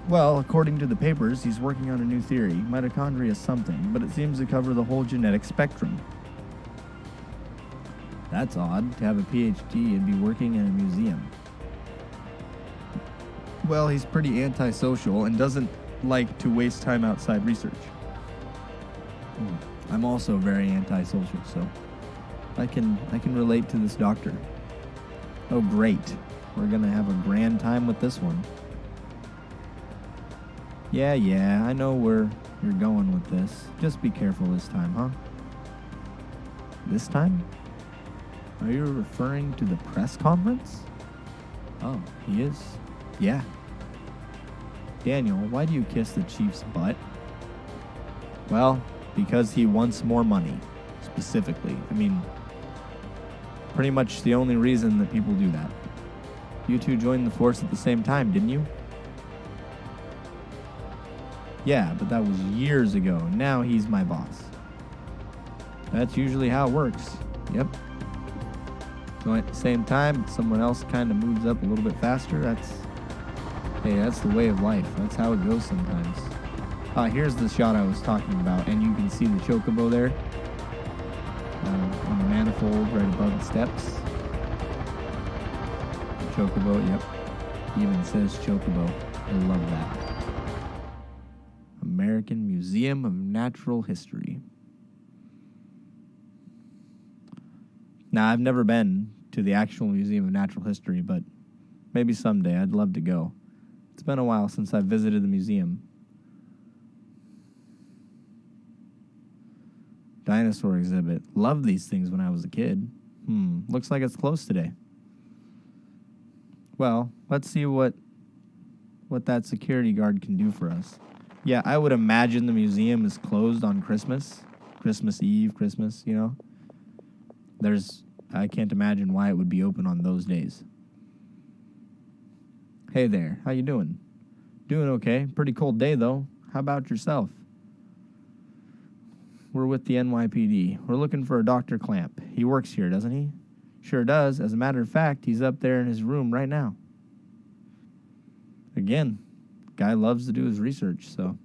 Well, according to the papers, he's working on a new theory, mitochondria something, but it seems to cover the whole genetic spectrum. That's odd, to have a PhD and be working in a museum. Well, he's pretty antisocial and doesn't like to waste time outside research. I'm also very antisocial, so I can relate to this doctor. Oh, great. We're gonna have a grand time with this one. Yeah, I know where you're going with this. Just be careful this time, huh? This time? Are you referring to the press conference? Oh, he is? Yeah. Daniel, why do you kiss the chief's butt? Well, because he wants more money, specifically. I mean, pretty much the only reason that people do that. You two joined the force at the same time, didn't you? Yeah, but that was years ago. Now he's my boss. That's usually how it works. Yep. So at the same time, someone else kind of moves up a little bit faster. That's the way of life. That's how it goes sometimes. Here's the shot I was talking about, and you can see the chocobo there on the manifold right above the steps. Chocobo, yep. Even says chocobo. I love that. American Museum of Natural History. Now, I've never been to the actual Museum of Natural History, but maybe someday I'd love to go. It's been a while since I've visited the museum. Dinosaur exhibit. Loved these things when I was a kid. Looks like it's closed today. Well, let's see what that security guard can do for us. Yeah, I would imagine the museum is closed on Christmas. Christmas Eve, Christmas, you know. I can't imagine why it would be open on those days. Hey there, how you doing? Doing okay. Pretty cold day, though. How about yourself? We're with the NYPD. We're looking for a Dr. Klamp. He works here, doesn't he? Sure does. As a matter of fact, he's up there in his room right now. Again, guy loves to do his research, so.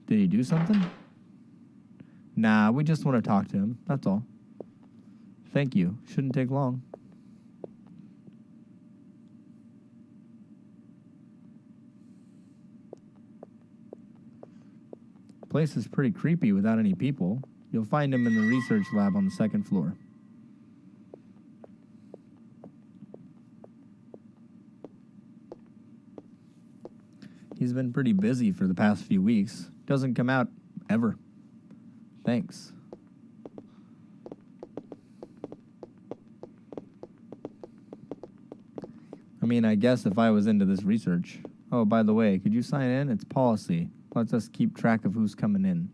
Did he do something? Nah, we just want to talk to him. That's all. Thank you. Shouldn't take long. Place is pretty creepy without any people. You'll find him in the research lab on the second floor. He's been pretty busy for the past few weeks. Doesn't come out ever. Thanks. I mean, I guess if I was into this research. Oh, by the way, could you sign in? It's policy. Lets us keep track of who's coming in.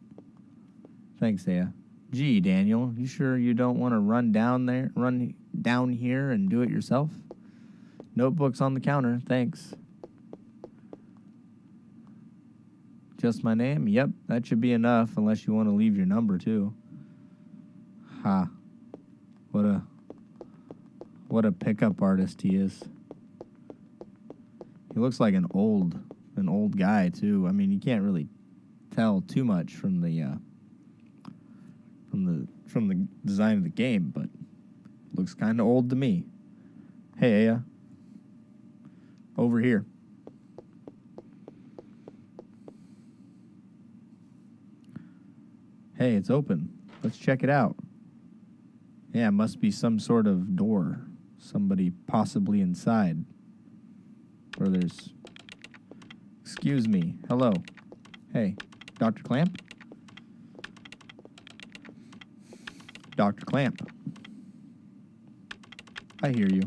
Thanks, Aya. Gee, Daniel, you sure you don't want to run down here and do it yourself? Notebook's on the counter, thanks. Just my name? Yep, that should be enough, unless you want to leave your number, too. Ha. What a pickup artist he is. He looks like an old guy, too. I mean, you can't really tell too much from the design of the game, but looks kind of old to me. Hey, Aya. Over here. Hey, it's open. Let's check it out. Yeah, it must be some sort of door. Somebody possibly inside. Or there's... Excuse me. Hello. Hey, Dr. Clamp? Dr. Clamp. I hear you.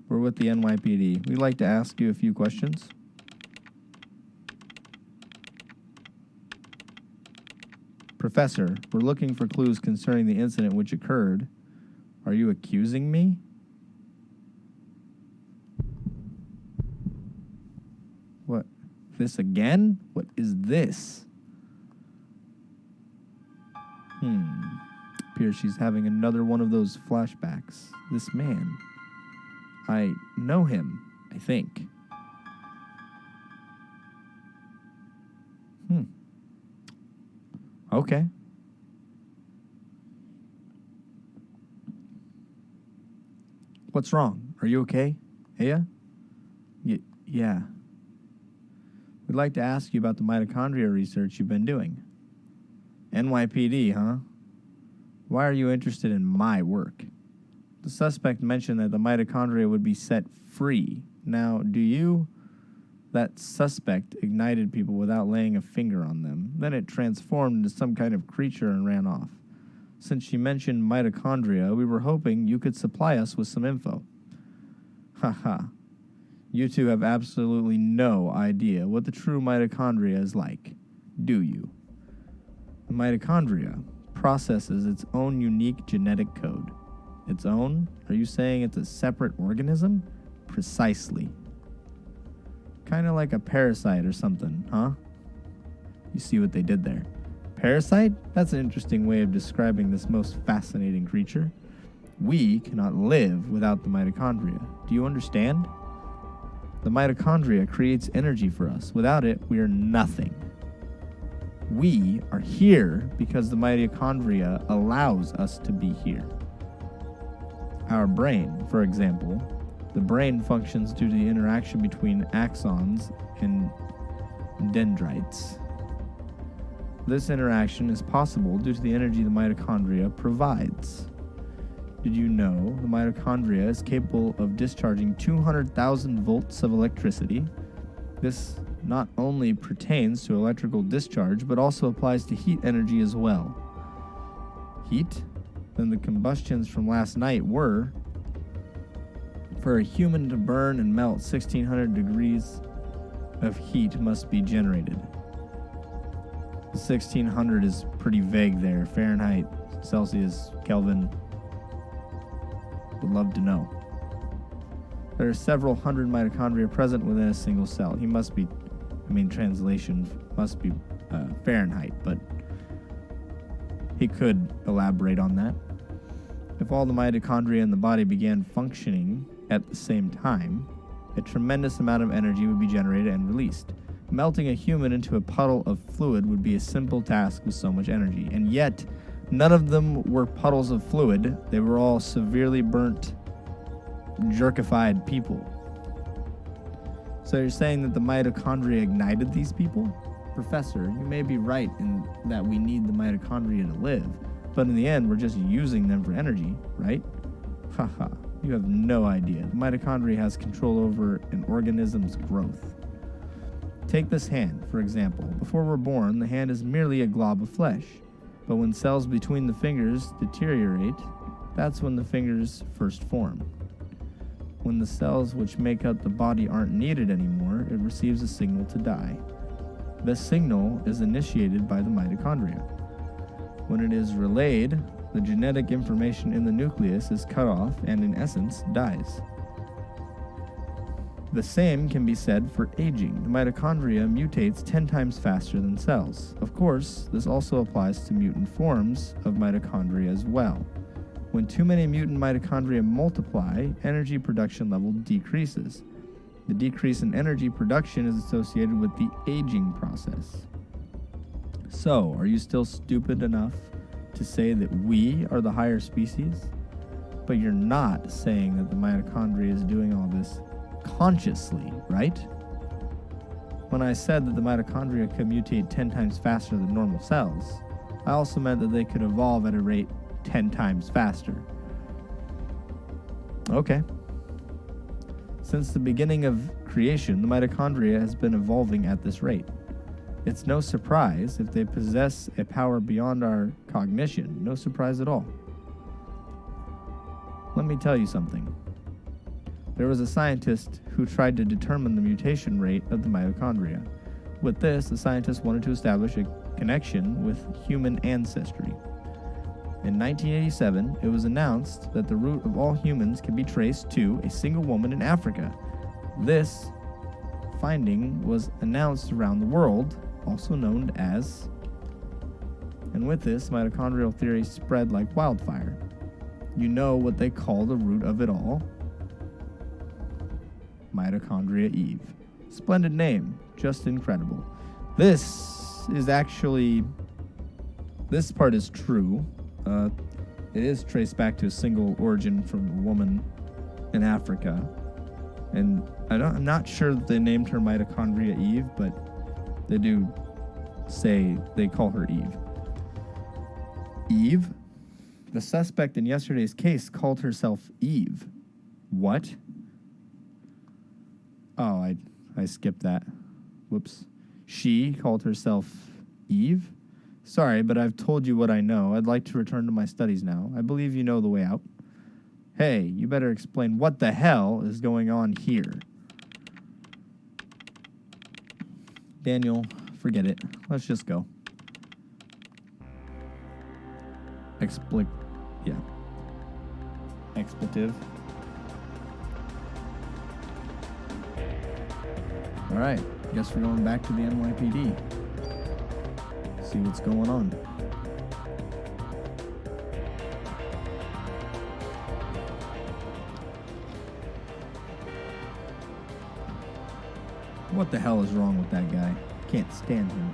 We're with the NYPD. We'd like to ask you a few questions. Professor, we're looking for clues concerning the incident which occurred. Are you accusing me? What? This again? What is this? Appears she's having another one of those flashbacks. This man. I know him, I think. Okay. What's wrong? Are you okay? Aya? Yeah. We'd like to ask you about the mitochondria research you've been doing. NYPD, huh? Why are you interested in my work? The suspect mentioned that the mitochondria would be set free. Now, that suspect ignited people without laying a finger on them. Then it transformed into some kind of creature and ran off. Since she mentioned mitochondria, we were hoping you could supply us with some info. Haha. You two have absolutely no idea what the true mitochondria is like, do you? The mitochondria processes its own unique genetic code. Its own? Are you saying it's a separate organism? Precisely. Kind of like a parasite or something, huh? You see what they did there. Parasite? That's an interesting way of describing this most fascinating creature. We cannot live without the mitochondria. Do you understand? The mitochondria creates energy for us. Without it, we are nothing. We are here because the mitochondria allows us to be here. Our brain, for example, the brain functions due to the interaction between axons and dendrites. This interaction is possible due to the energy the mitochondria provides. Did you know the mitochondria is capable of discharging 200,000 volts of electricity? This not only pertains to electrical discharge, but also applies to heat energy as well. Heat? Then the combustions from last night were, for a human to burn and melt, 1600 degrees of heat must be generated. 1600 is pretty vague there. Fahrenheit, Celsius, Kelvin. Would love to know. There are several hundred mitochondria present within a single cell. He must be, translation must be Fahrenheit, but he could elaborate on that. If all the mitochondria in the body began functioning at the same time, a tremendous amount of energy would be generated and released. Melting a human into a puddle of fluid would be a simple task with so much energy, and yet none of them were puddles of fluid. They were all severely burnt, jerkified people. So you're saying that the mitochondria ignited these people? Professor, you may be right in that we need the mitochondria to live, but in the end, we're just using them for energy, right? Haha, you have no idea. The mitochondria has control over an organism's growth. Take this hand, for example. Before we're born, the hand is merely a glob of flesh. But when cells between the fingers deteriorate, that's when the fingers first form. When the cells which make up the body aren't needed anymore, it receives a signal to die. This signal is initiated by the mitochondria. When it is relayed, the genetic information in the nucleus is cut off and, in essence, dies. The same can be said for aging. The mitochondria mutates 10 times faster than cells. Of course, this also applies to mutant forms of mitochondria as well. When too many mutant mitochondria multiply, energy production level decreases. The decrease in energy production is associated with the aging process. So, are you still stupid enough to say that we are the higher species? But you're not saying that the mitochondria is doing all this consciously, right? When I said that the mitochondria could mutate 10 times faster than normal cells, I also meant that they could evolve at a rate 10 times faster. Okay. Since the beginning of creation, the mitochondria has been evolving at this rate. It's no surprise if they possess a power beyond our cognition. No surprise at all. Let me tell you something. There was a scientist who tried to determine the mutation rate of the mitochondria. With this, the scientist wanted to establish a connection with human ancestry. In 1987, it was announced that the root of all humans can be traced to a single woman in Africa. This finding was announced around the world, also known as, and with this, mitochondrial theory spread like wildfire. You know what they call the root of it all? Mitochondria Eve. Splendid name, just incredible. This part is true. It is traced back to a single origin from a woman in Africa. And I'm not sure that they named her Mitochondria Eve, but they do say they call her Eve. Eve? The suspect in yesterday's case called herself Eve. What? Oh, I skipped that. Whoops. She called herself Eve? Sorry, but I've told you what I know. I'd like to return to my studies now. I believe you know the way out. Hey, you better explain what the hell is going on here. Daniel, forget it. Let's just go. Expletive. Alright, guess we're going back to the NYPD. See what's going on. What the hell is wrong with that guy? Can't stand him.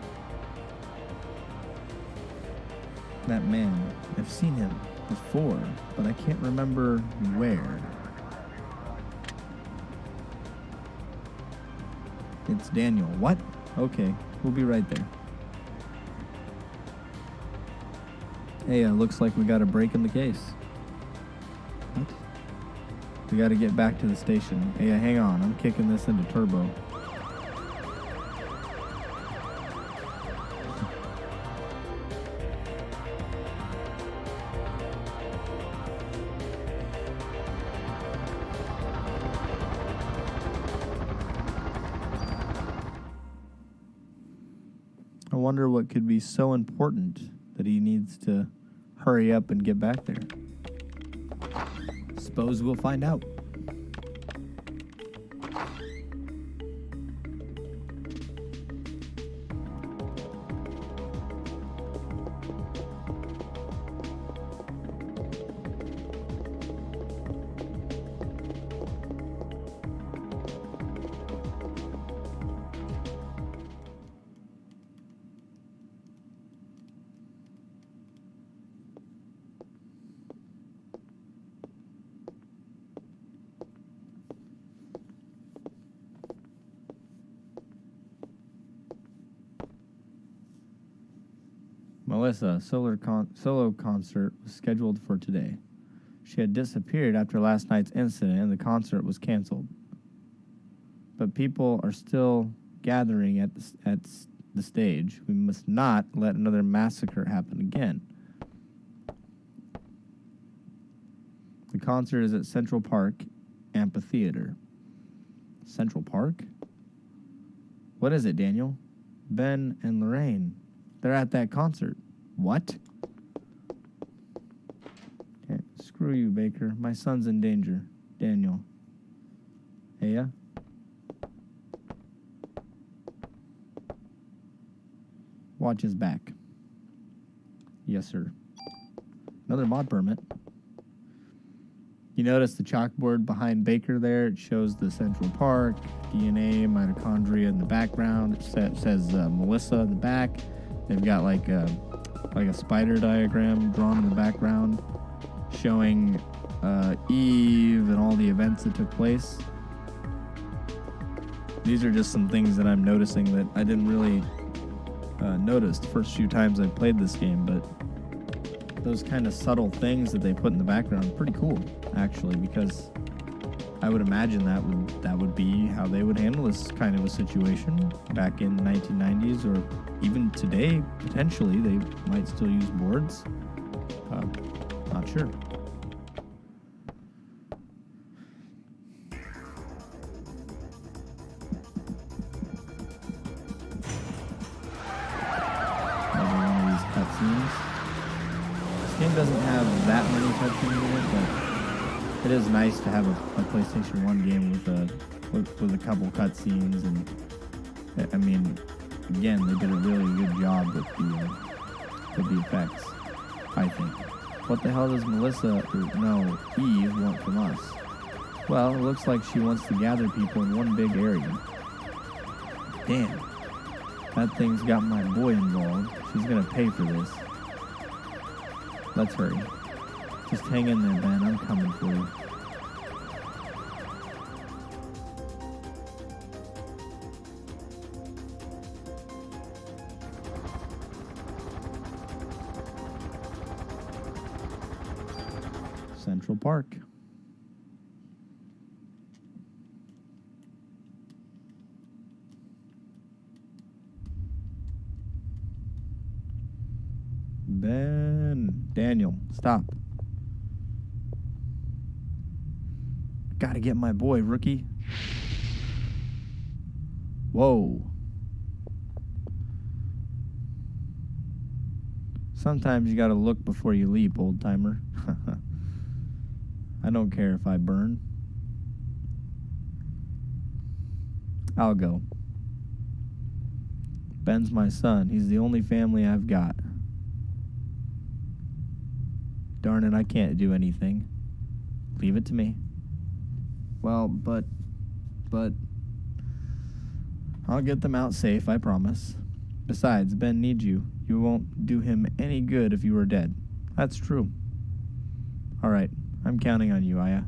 That man, I've seen him before, but I can't remember where. It's Daniel. What? Okay, we'll be right there. Hey, looks like we got a break in the case. What? We gotta get back to the station. Hey, hang on, I'm kicking this into turbo. I wonder what could be so important that he needs to hurry up and get back there. Suppose we'll find out. Melissa, solo concert was scheduled for today. She had disappeared after last night's incident and the concert was canceled. But people are still gathering at the stage. We must not let another massacre happen again. The concert is at Central Park Amphitheater. Central Park? What is it, Daniel? Ben and Lorraine. They're at that concert. What? Okay, screw you, Baker. My son's in danger. Daniel. Hey, yeah? Watch his back. Yes, sir. Another mod permit. You notice the chalkboard behind Baker there? It shows the Central Park, DNA, mitochondria in the background. It says Melissa in the back. They've got like a spider diagram drawn in the background showing Eve and all the events that took place. These are just some things that I'm noticing that I didn't really notice the first few times I played this game, but those kind of subtle things that they put in the background are pretty cool, actually, because I would imagine that would be how they would handle this kind of a situation back in the 1990s, or even today, potentially. They might still use boards. Not sure. Another one of these cutscenes. This game doesn't have that many cutscenes in it, but it is nice to have a PlayStation 1 game with a couple cutscenes, and I mean, again, they did a really good job with the effects, I think. What the hell does Eve want from us? Well, it looks like she wants to gather people in one big area. Damn, that thing's got my boy involved. She's gonna pay for this. Let's hurry. Just hang in there, Ben. I'm coming for you. Central Park. Daniel, stop. Gotta get my boy, rookie. Whoa. Sometimes you gotta look before you leap, old timer. I don't care if I burn. I'll go. Ben's my son. He's the only family I've got. Darn it, I can't do anything. Leave it to me. Well, but I'll get them out safe, I promise. Besides, Ben needs you. You won't do him any good if you are dead. That's true. All right, I'm counting on you, Aya.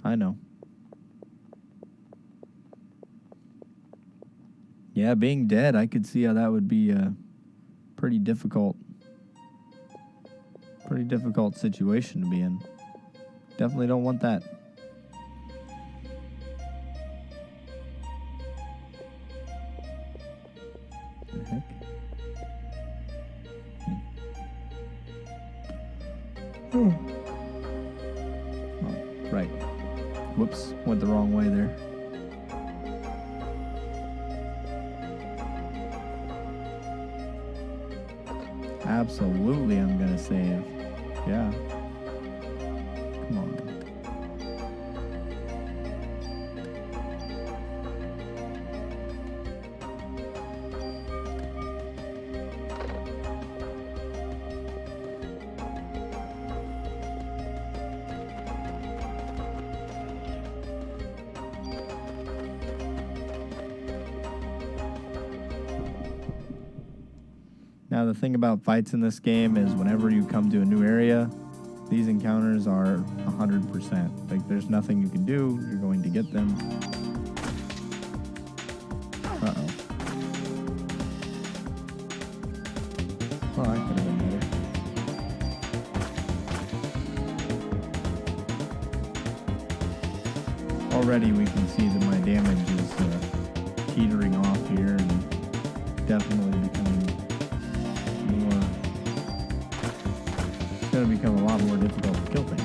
I know. Yeah, being dead, I could see how that would be pretty difficult situation to be in. Definitely don't want that. The heck? Oh, right. Whoops, went the wrong way there. Absolutely, I'm gonna save. Yeah. Come on. Now, the thing about fights in this game is whenever you come to a new area, these encounters are 100%. Like, there's nothing you can do. You're going to get them. Uh-oh. Well, that could have been better. Already we can see that my damage is teetering off here and definitely becoming more... It's going to become a lot more difficult to kill things.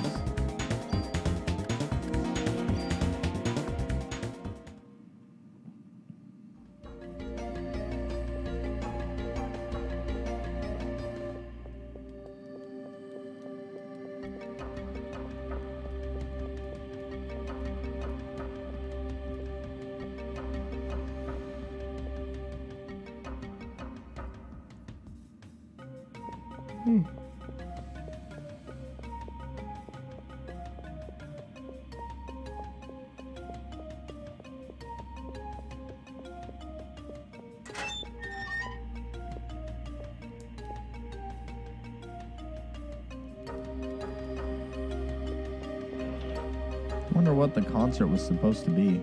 I wonder what the concert was supposed to be.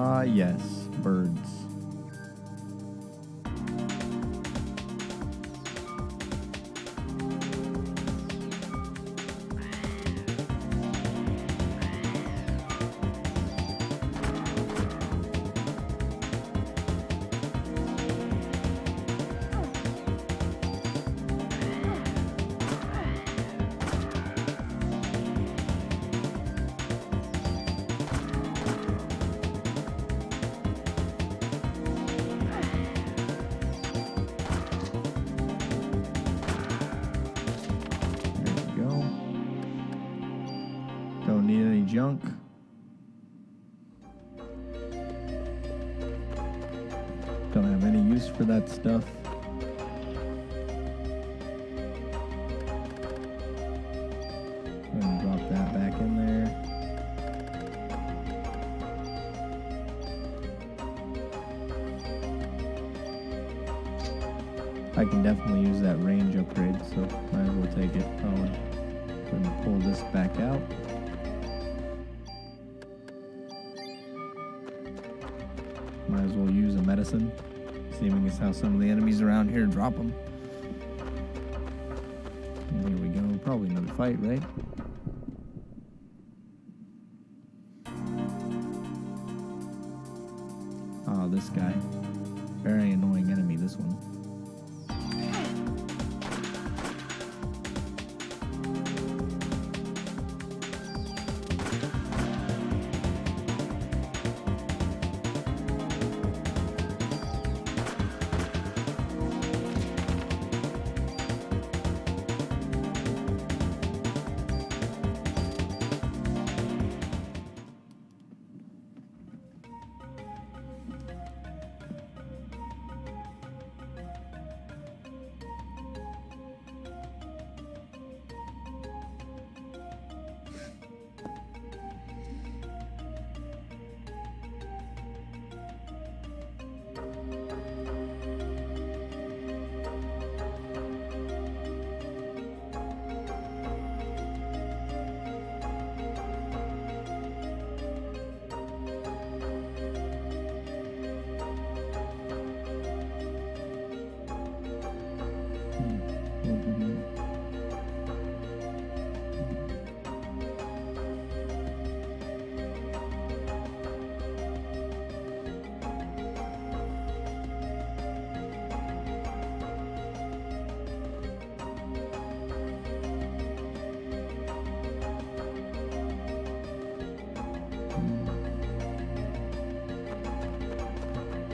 Ah, yes, birds. Don't need any junk. Don't have any use for that stuff. I'm gonna drop that back in there. I can definitely use that range upgrade, so might as well take it. Oh, and pull this back out. Might as well use a medicine, seeming as how some of the enemies around here drop them. And here we go. Probably another fight, right? Oh, this guy. Very annoying enemy, this one.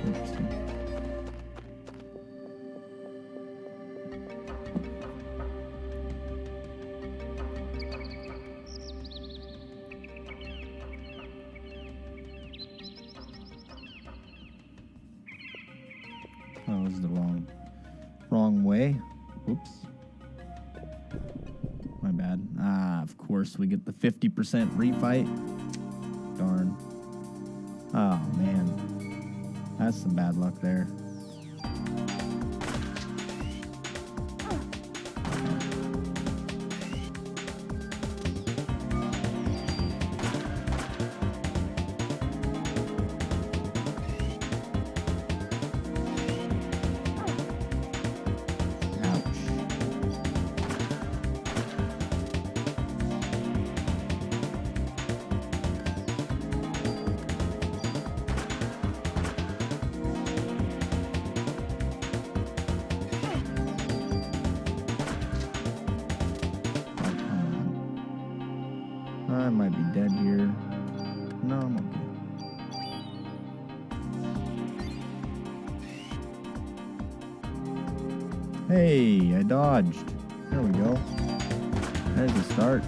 Interesting. That was the wrong way. Oops. My bad. Ah, of course we get the 50% refight. Darn. Oh man. That's some bad luck there. I might be dead here. No, I'm okay. Hey, I dodged. There we go. There's the start.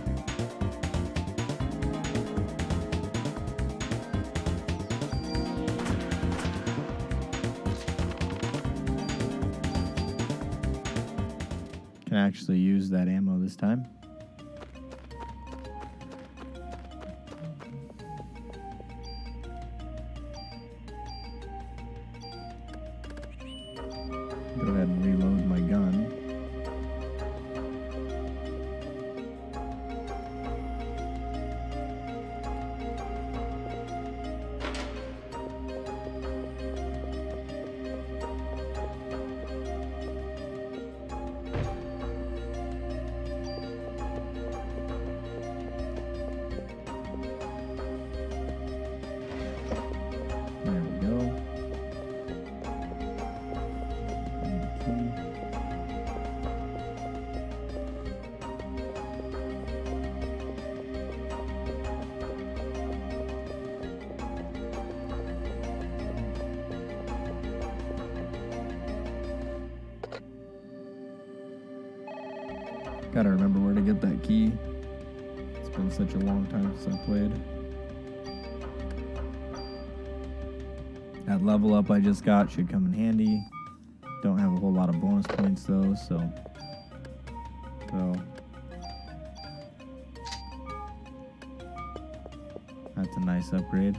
Can actually use that ammo this time. Go ahead and reload my gun. Gotta remember where to get that key. It's been such a long time since I played. That level up I just got should come in handy. Don't have a whole lot of bonus points though, so that's a nice upgrade.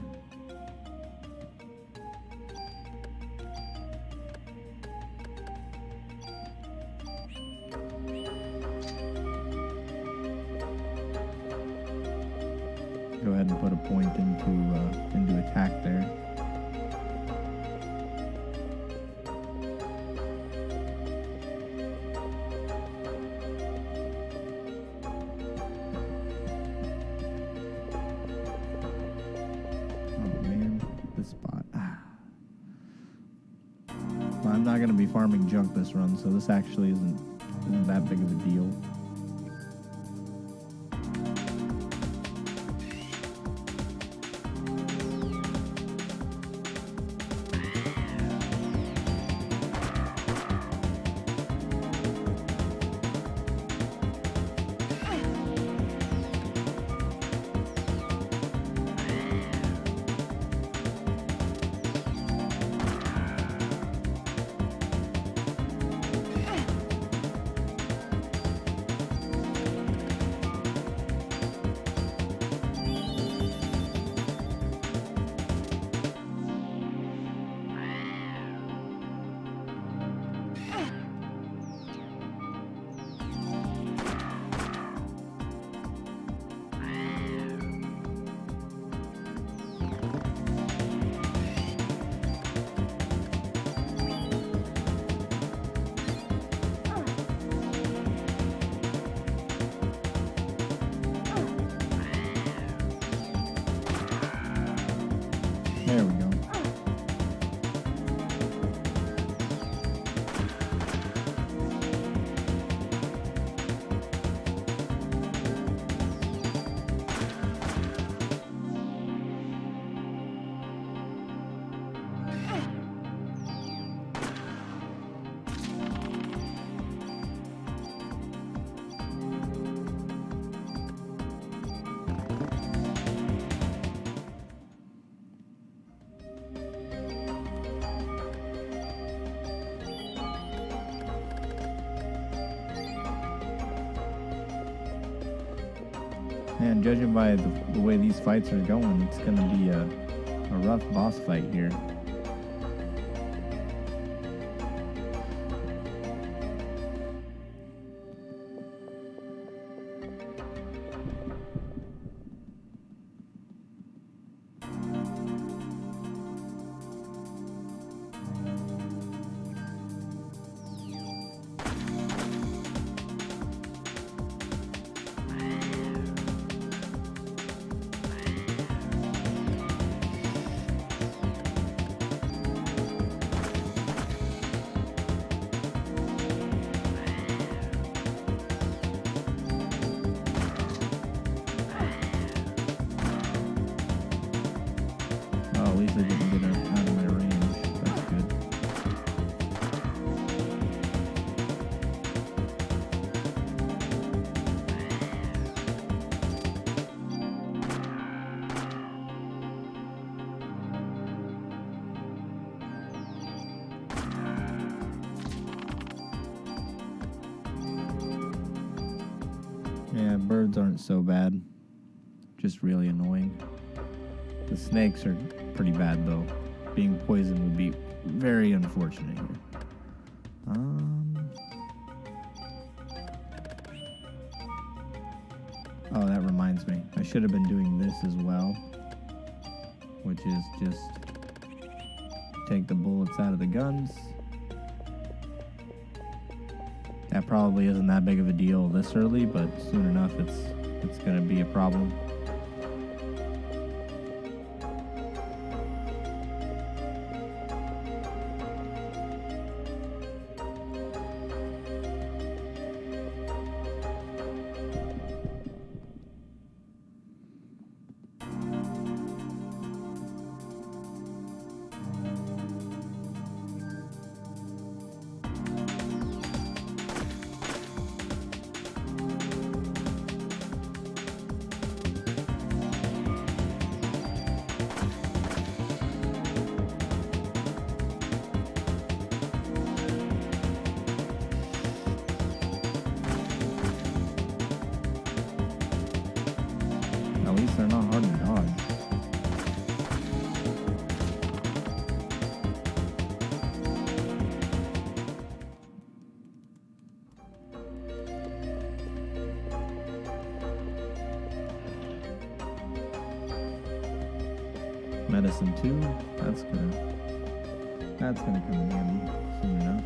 Go ahead and put a point into attack there. I'm not going to be farming junk this run, so this actually isn't that big of a deal. There we go. Man, judging by the way these fights are going, it's going to be a rough boss fight here. At least I didn't get out of my range. That's good. Yeah, birds aren't so bad. Just really annoying. The snakes are pretty bad though. Being poisoned would be very unfortunate here. Oh, that reminds me. I should have been doing this as well, which is just take the bullets out of the guns. That probably isn't that big of a deal this early, but soon enough it's gonna be a problem. Medicine 2. That's gonna come in handy soon enough.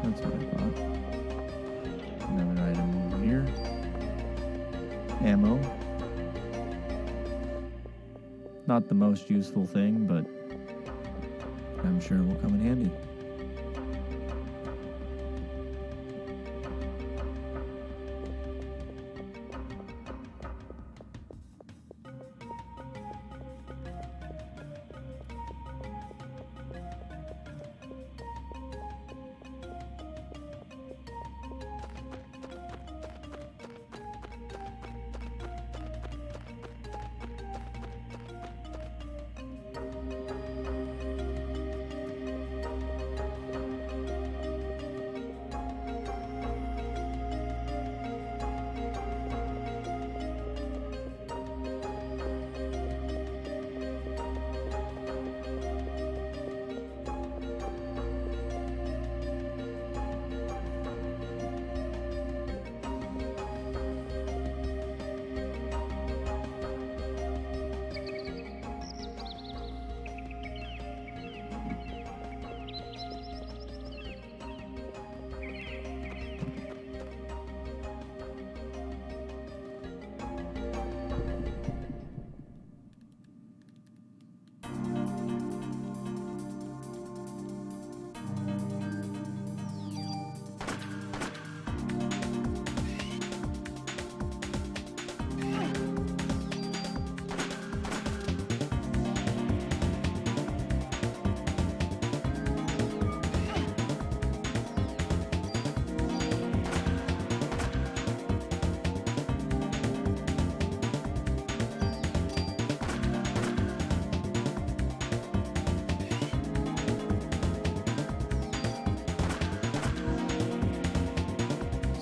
That's what I thought. Another item over here. Ammo. Not the most useful thing, but I'm sure it will come in handy.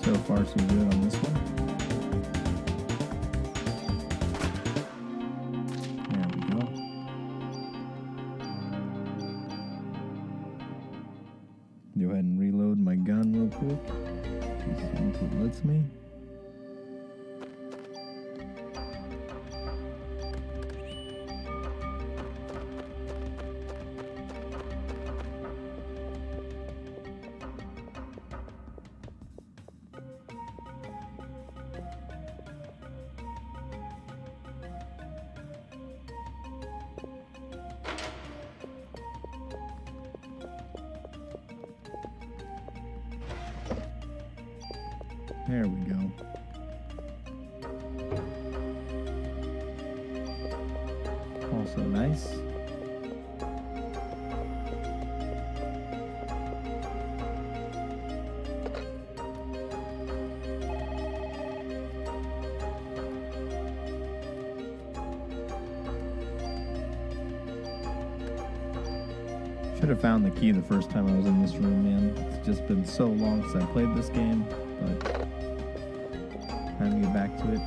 So far, so good on this one. There we go. Go ahead and reload my gun real quick. See if it lets me. There we go. Also nice. Should have found the key the first time I was in this room, man. It's just been so long since I played this game, but time to get back to it.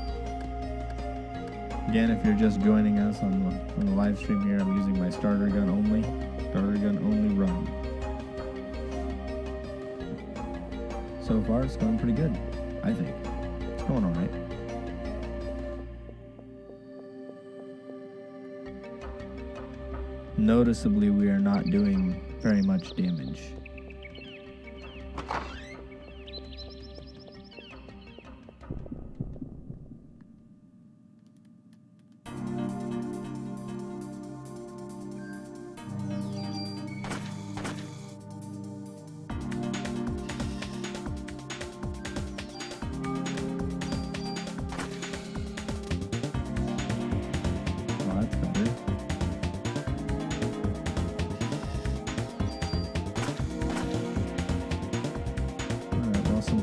Again, if you're just joining us on the live stream here, I'm using my starter gun only run. So far, it's going pretty good, I think. It's going all right. Noticeably, we are not doing very much damage.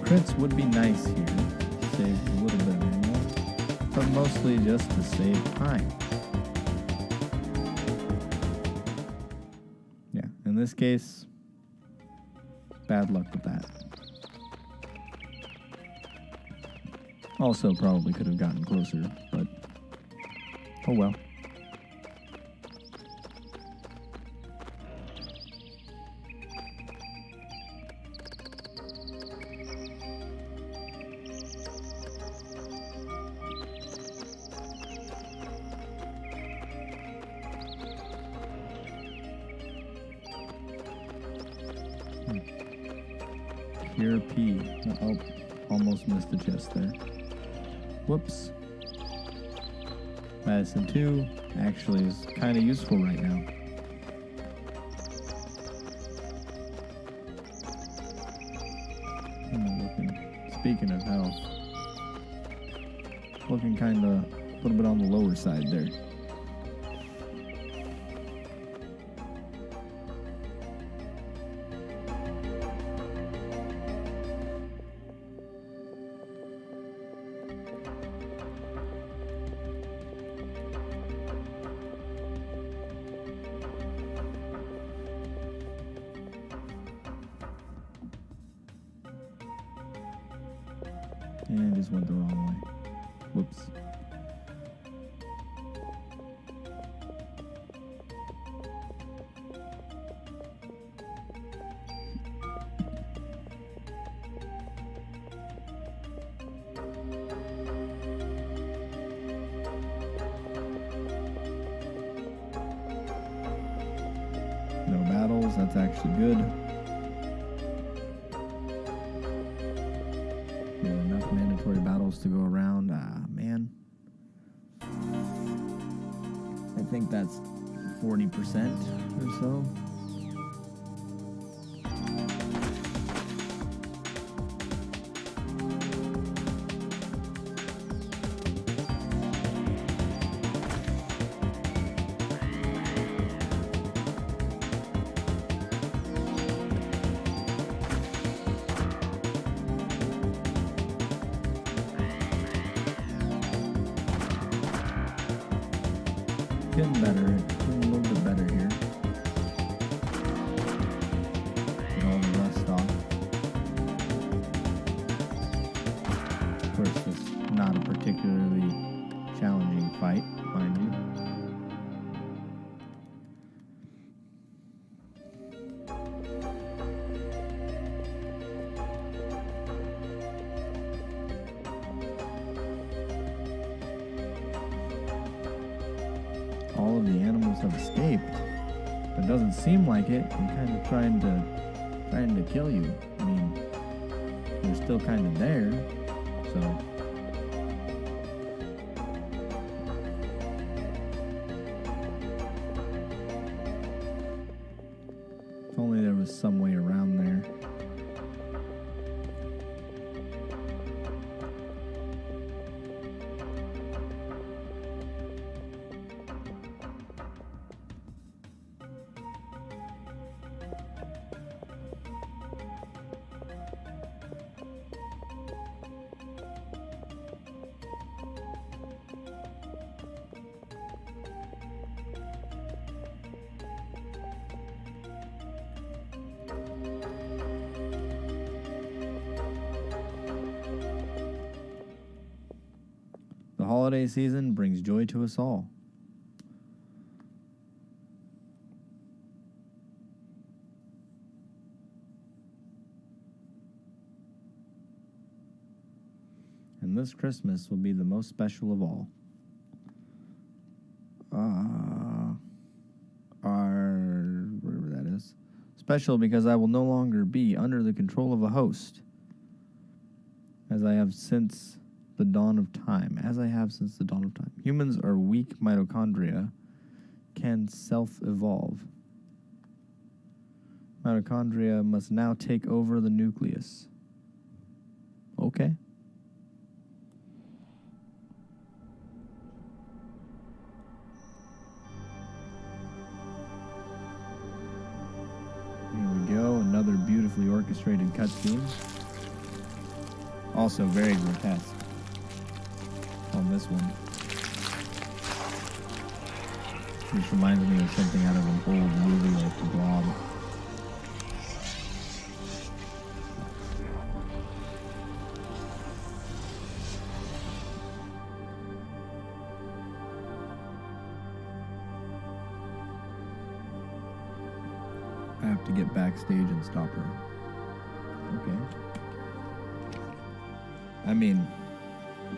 Crits would be nice here, save a little bit of ammo, but mostly just to save time. Yeah, in this case, bad luck with that. Also probably could have gotten closer, but oh well. Pure P. Oh, almost missed the chest there. Whoops. Medicine 2 actually is kind of useful right now. Speaking of health, looking kind of a little bit on the lower side there. And just went the wrong way. Whoops. No battles, that's actually good. Enough mandatory battles to go around. Man. I think that's 40% or so. Getting better, getting a little bit better here. Get all the rust off. Of course, it's not a particularly challenging fight, mind you. All of the animals have escaped. It doesn't seem like it. I'm kind of trying to kill you. I mean, they're still kind of there, so. If only there was some way around there. The holiday season brings joy to us all. And this Christmas will be the most special of all. Whatever that is. Special because I will no longer be under the control of a host, as I have since the dawn of time. Humans are weak mitochondria, can self-evolve. Mitochondria must now take over the nucleus. Okay. Here we go, another beautifully orchestrated cutscene. Also very grotesque on this one. Which reminds me of something out of an old movie like The Blob. I have to get backstage and stop her. Okay. I mean,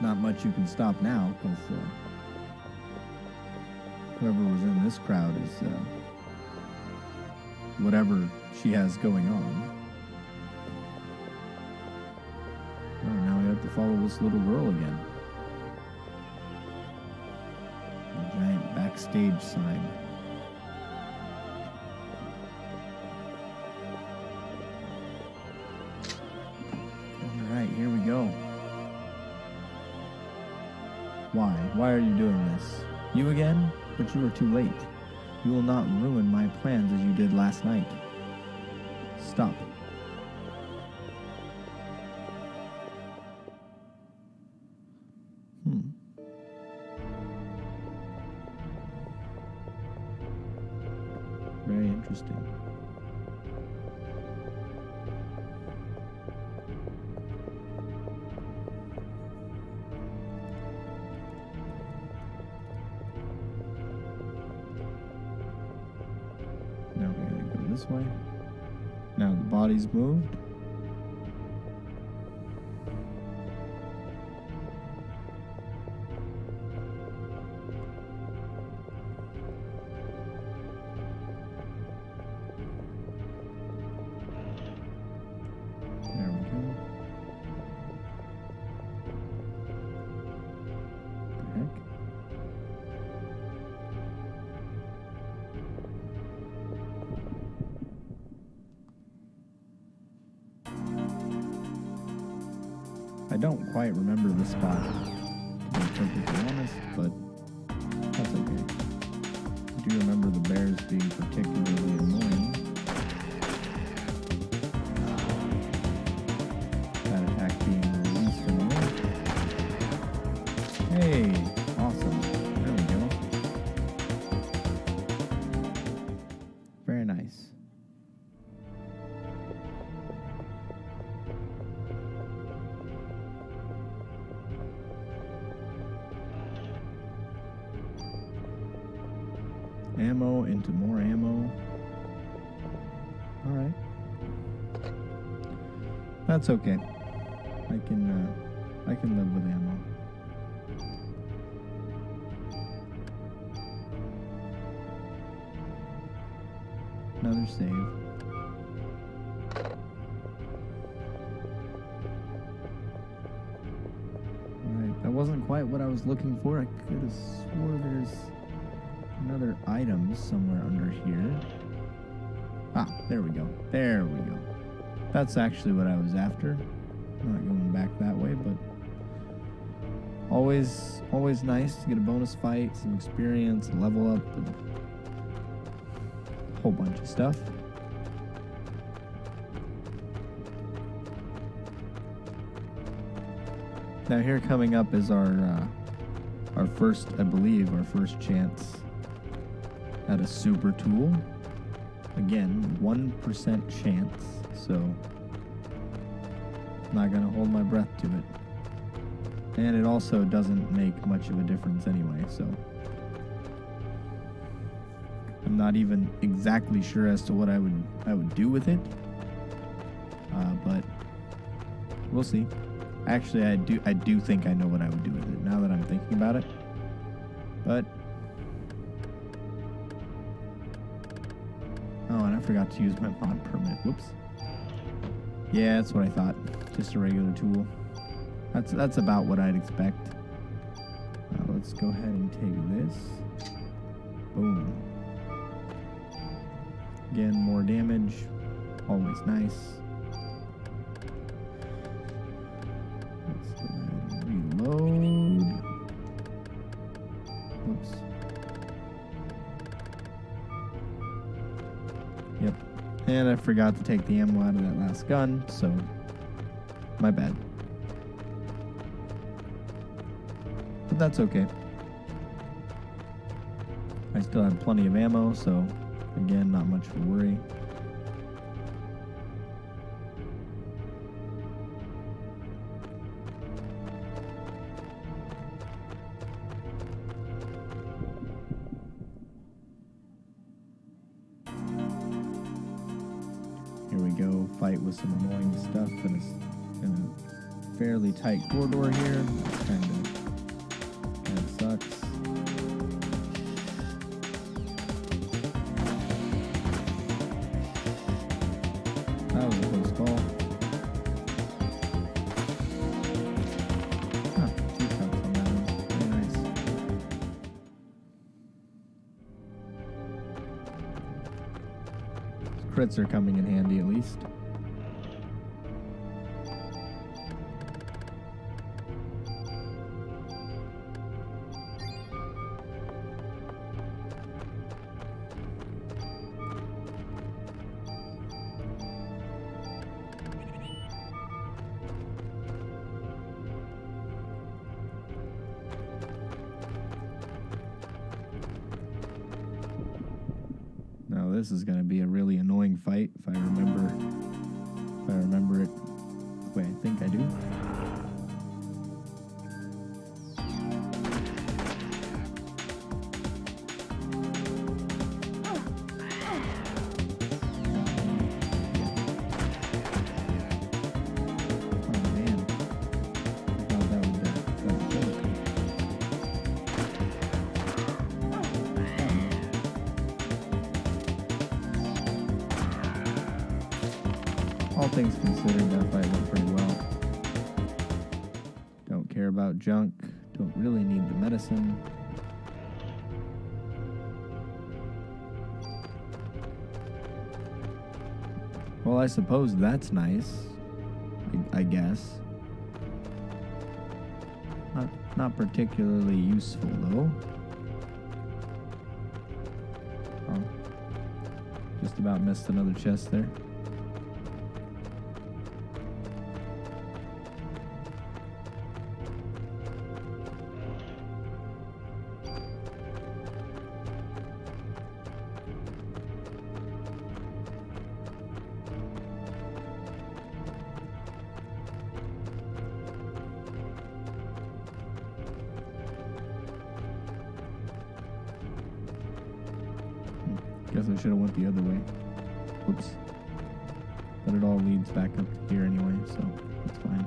not much you can stop now, because whoever was in this crowd is whatever she has going on. follow this little girl again. A giant backstage sign. Alright, here we go. Why? Why are you doing this? You again? But you are too late. You will not ruin my plans as you did last night. Stop. Very interesting. Now we gotta go this way. Now the body's moved. There we go. What the heck? I don't quite remember the spot, to be perfectly honest, but that's okay. I do remember the bears being particularly annoying. That attack being released in the way. Hey, awesome. There we go. Very nice. Ammo into more ammo. Alright. That's okay. I can live with ammo. Another save. Alright, that wasn't quite what I was looking for. I could have swore there's another item somewhere under here. Ah, there we go. There we go. That's actually what I was after. Not going back that way, but always nice to get a bonus fight, some experience, a level up, and a whole bunch of stuff. Now here coming up is our first, I believe, our first chance at a super tool. Again, 1% chance, so not gonna hold my breath to it. And it also doesn't make much of a difference anyway, so I'm not even exactly sure as to what I would do with it. But we'll see. Actually, I do think I know what I would do with it now that I'm thinking about it. But oh, and I forgot to use my mod permit. Whoops. Yeah, that's what I thought. Just a regular tool. That's about what I'd expect. Let's go ahead and take this. Boom. Again, more damage. Always nice. Let's go ahead and reload. Whoops. Yep. And I forgot to take the ammo out of that last gun, so my bad. But that's okay. I still have plenty of ammo, so again, not much of a worry. Here we go, fight with some annoying stuff in a fairly tight corridor here. Kind of sucks. That was a close call. crits are coming in handy at least. Now this is going to be a really annoying fight if I remember it the way I think I do. All things considered, that fight went pretty well. Don't care about junk. Don't really need the medicine. Well, I suppose that's nice. I guess. Not particularly useful, though. Oh. Just about missed another chest there. Guess I should have went the other way. Whoops. But it all leads back up to here anyway, so it's fine.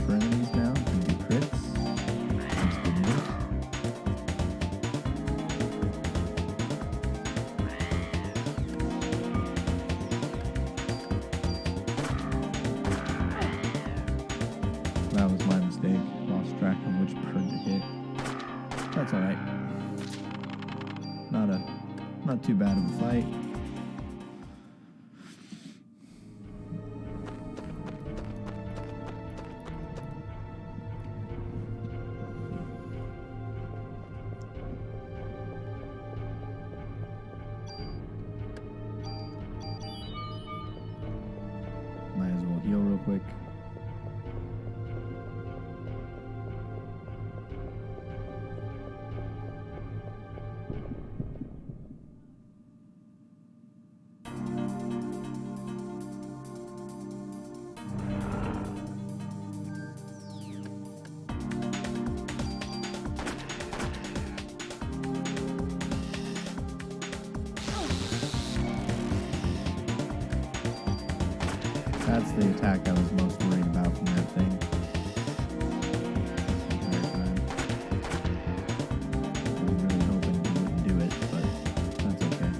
For enemies now, and do crits. That's good news. That was my mistake. Lost track of which bird to hit. That's alright. Not too bad of a fight. Might as well heal real quick. That's the attack I was most worried about from that thing. I was really hoping he wouldn't do it, but that's okay.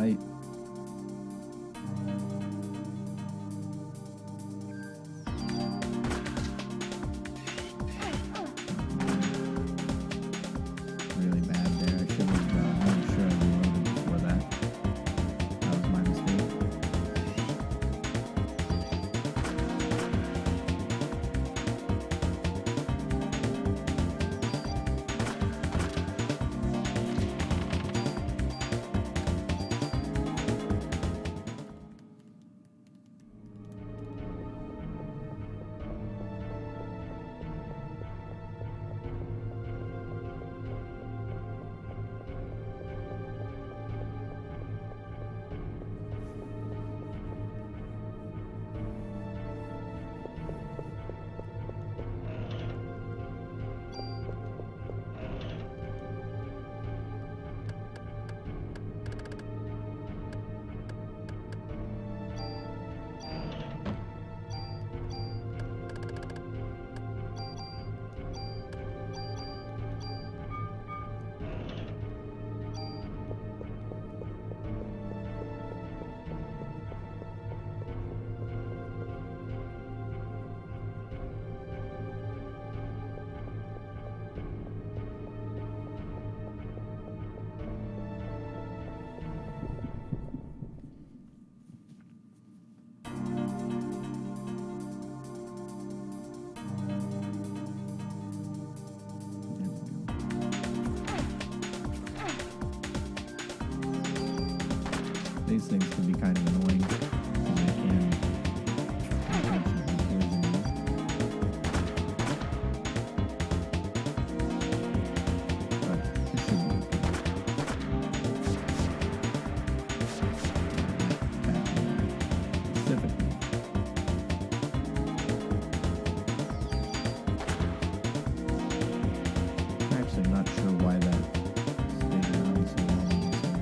fight. Really bad there. I should have made sure I reloaded before that. That was my mistake. These things can be kind of annoying. They can unfortunately poison you. But it should be okay. Specifically. Actually, I'm not sure why that stayed around so long in this one.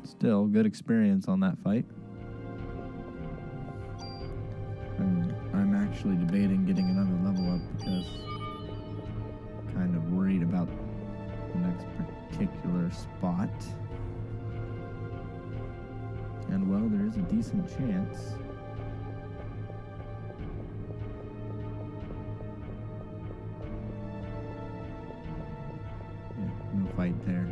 Still, good experience on that fight. I'm actually debating getting another level up because I'm kind of worried about the next particular spot. And well, there is a decent chance. Yeah, no fight there.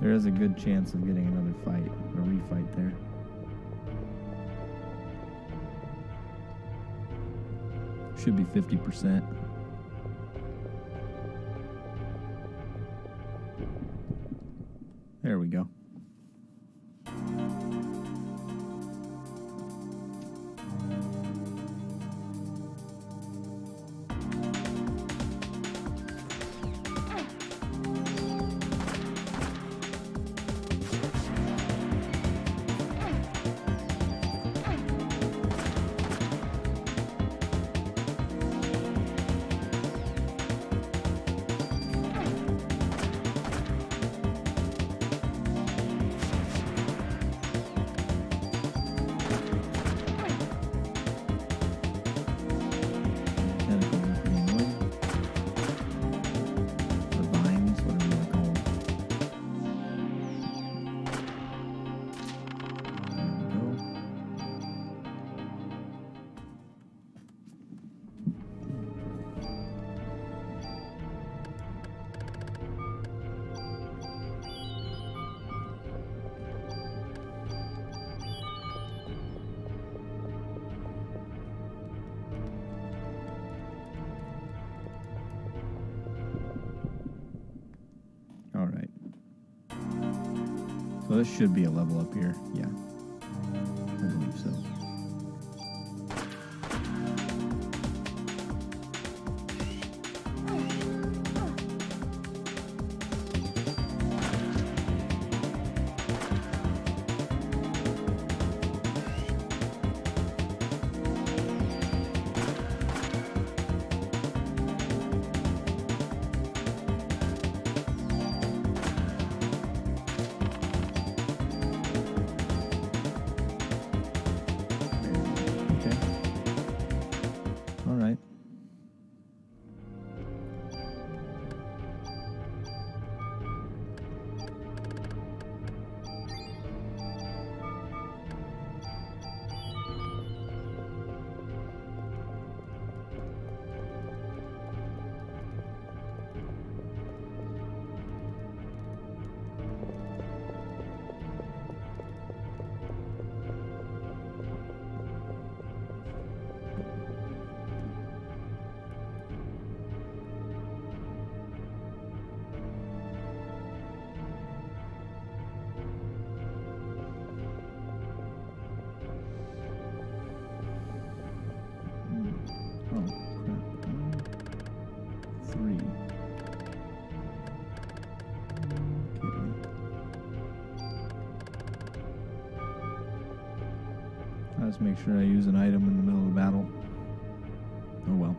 There is a good chance of getting another fight, a refight there. Should be 50%. There we go. So this should be a level up here. Yeah, I believe so. I just make sure I use an item in the middle of the battle. Oh well.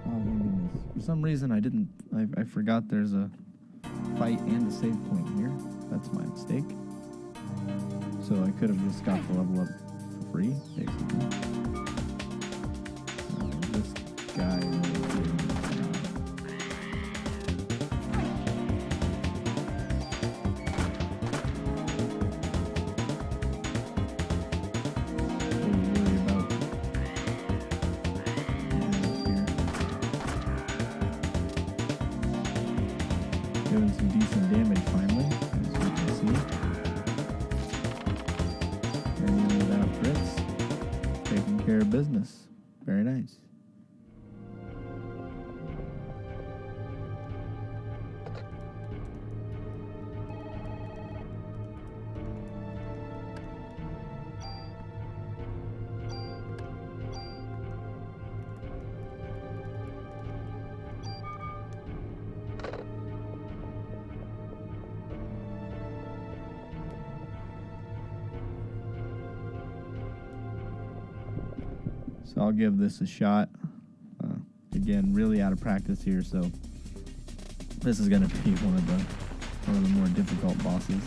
Oh my goodness. For some reason I forgot there's a fight and a save point here. That's my mistake. So I could have just got the level up for free, basically. This guy really did. Doing some decent damage finally, as you can see. And even without crits, taking care of business. Very nice. So I'll give this a shot. Again, really out of practice here, so this is going to be one of the more difficult bosses.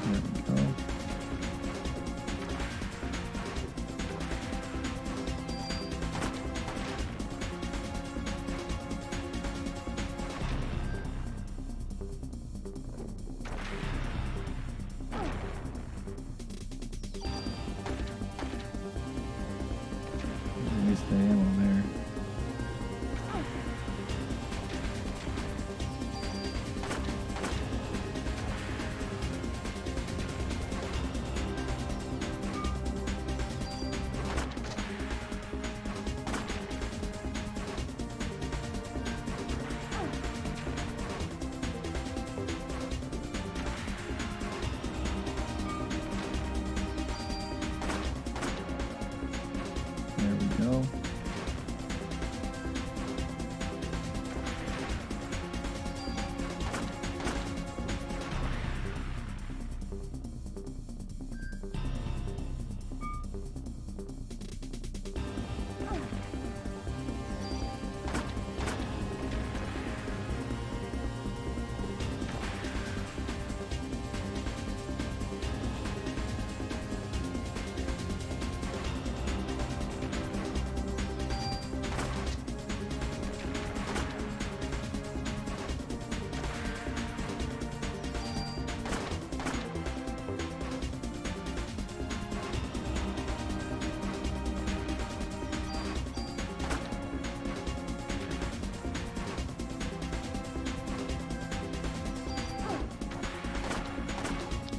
There we go. Waste the ammo there. There we go.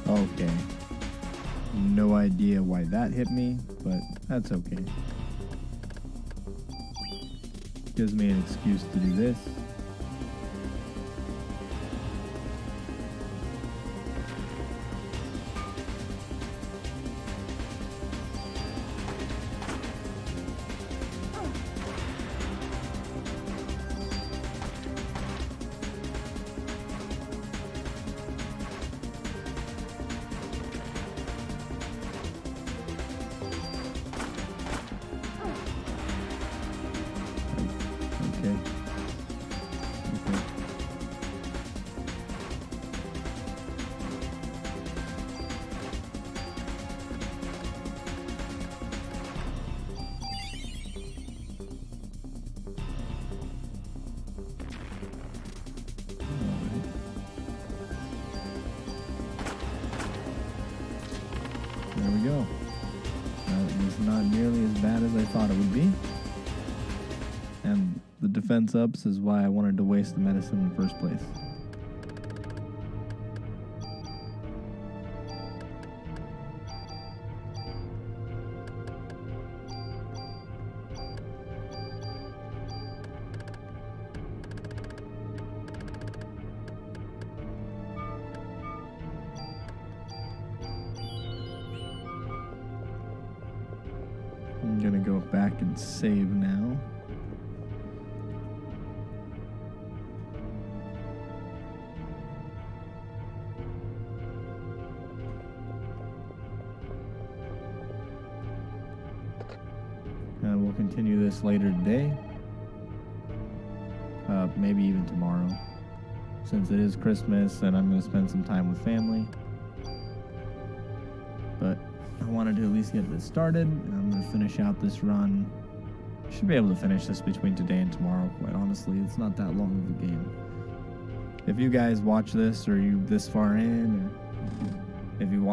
Okay. No idea why that hit me, but that's okay. Gives me an excuse to do this. Okay. There we go. That was not nearly as bad as I thought it would be. And the defense ups is why I wanted to waste the medicine in the first place. gonna go back and save now. And we'll continue this later today. Maybe even tomorrow, since it is Christmas and I'm going to spend some time with family. But I wanted to at least get this started. I'm going to finish out this run. Should be able to finish this between today and tomorrow, quite honestly. It's not that long of a game. If you guys watch this, or you this far in, or if you watch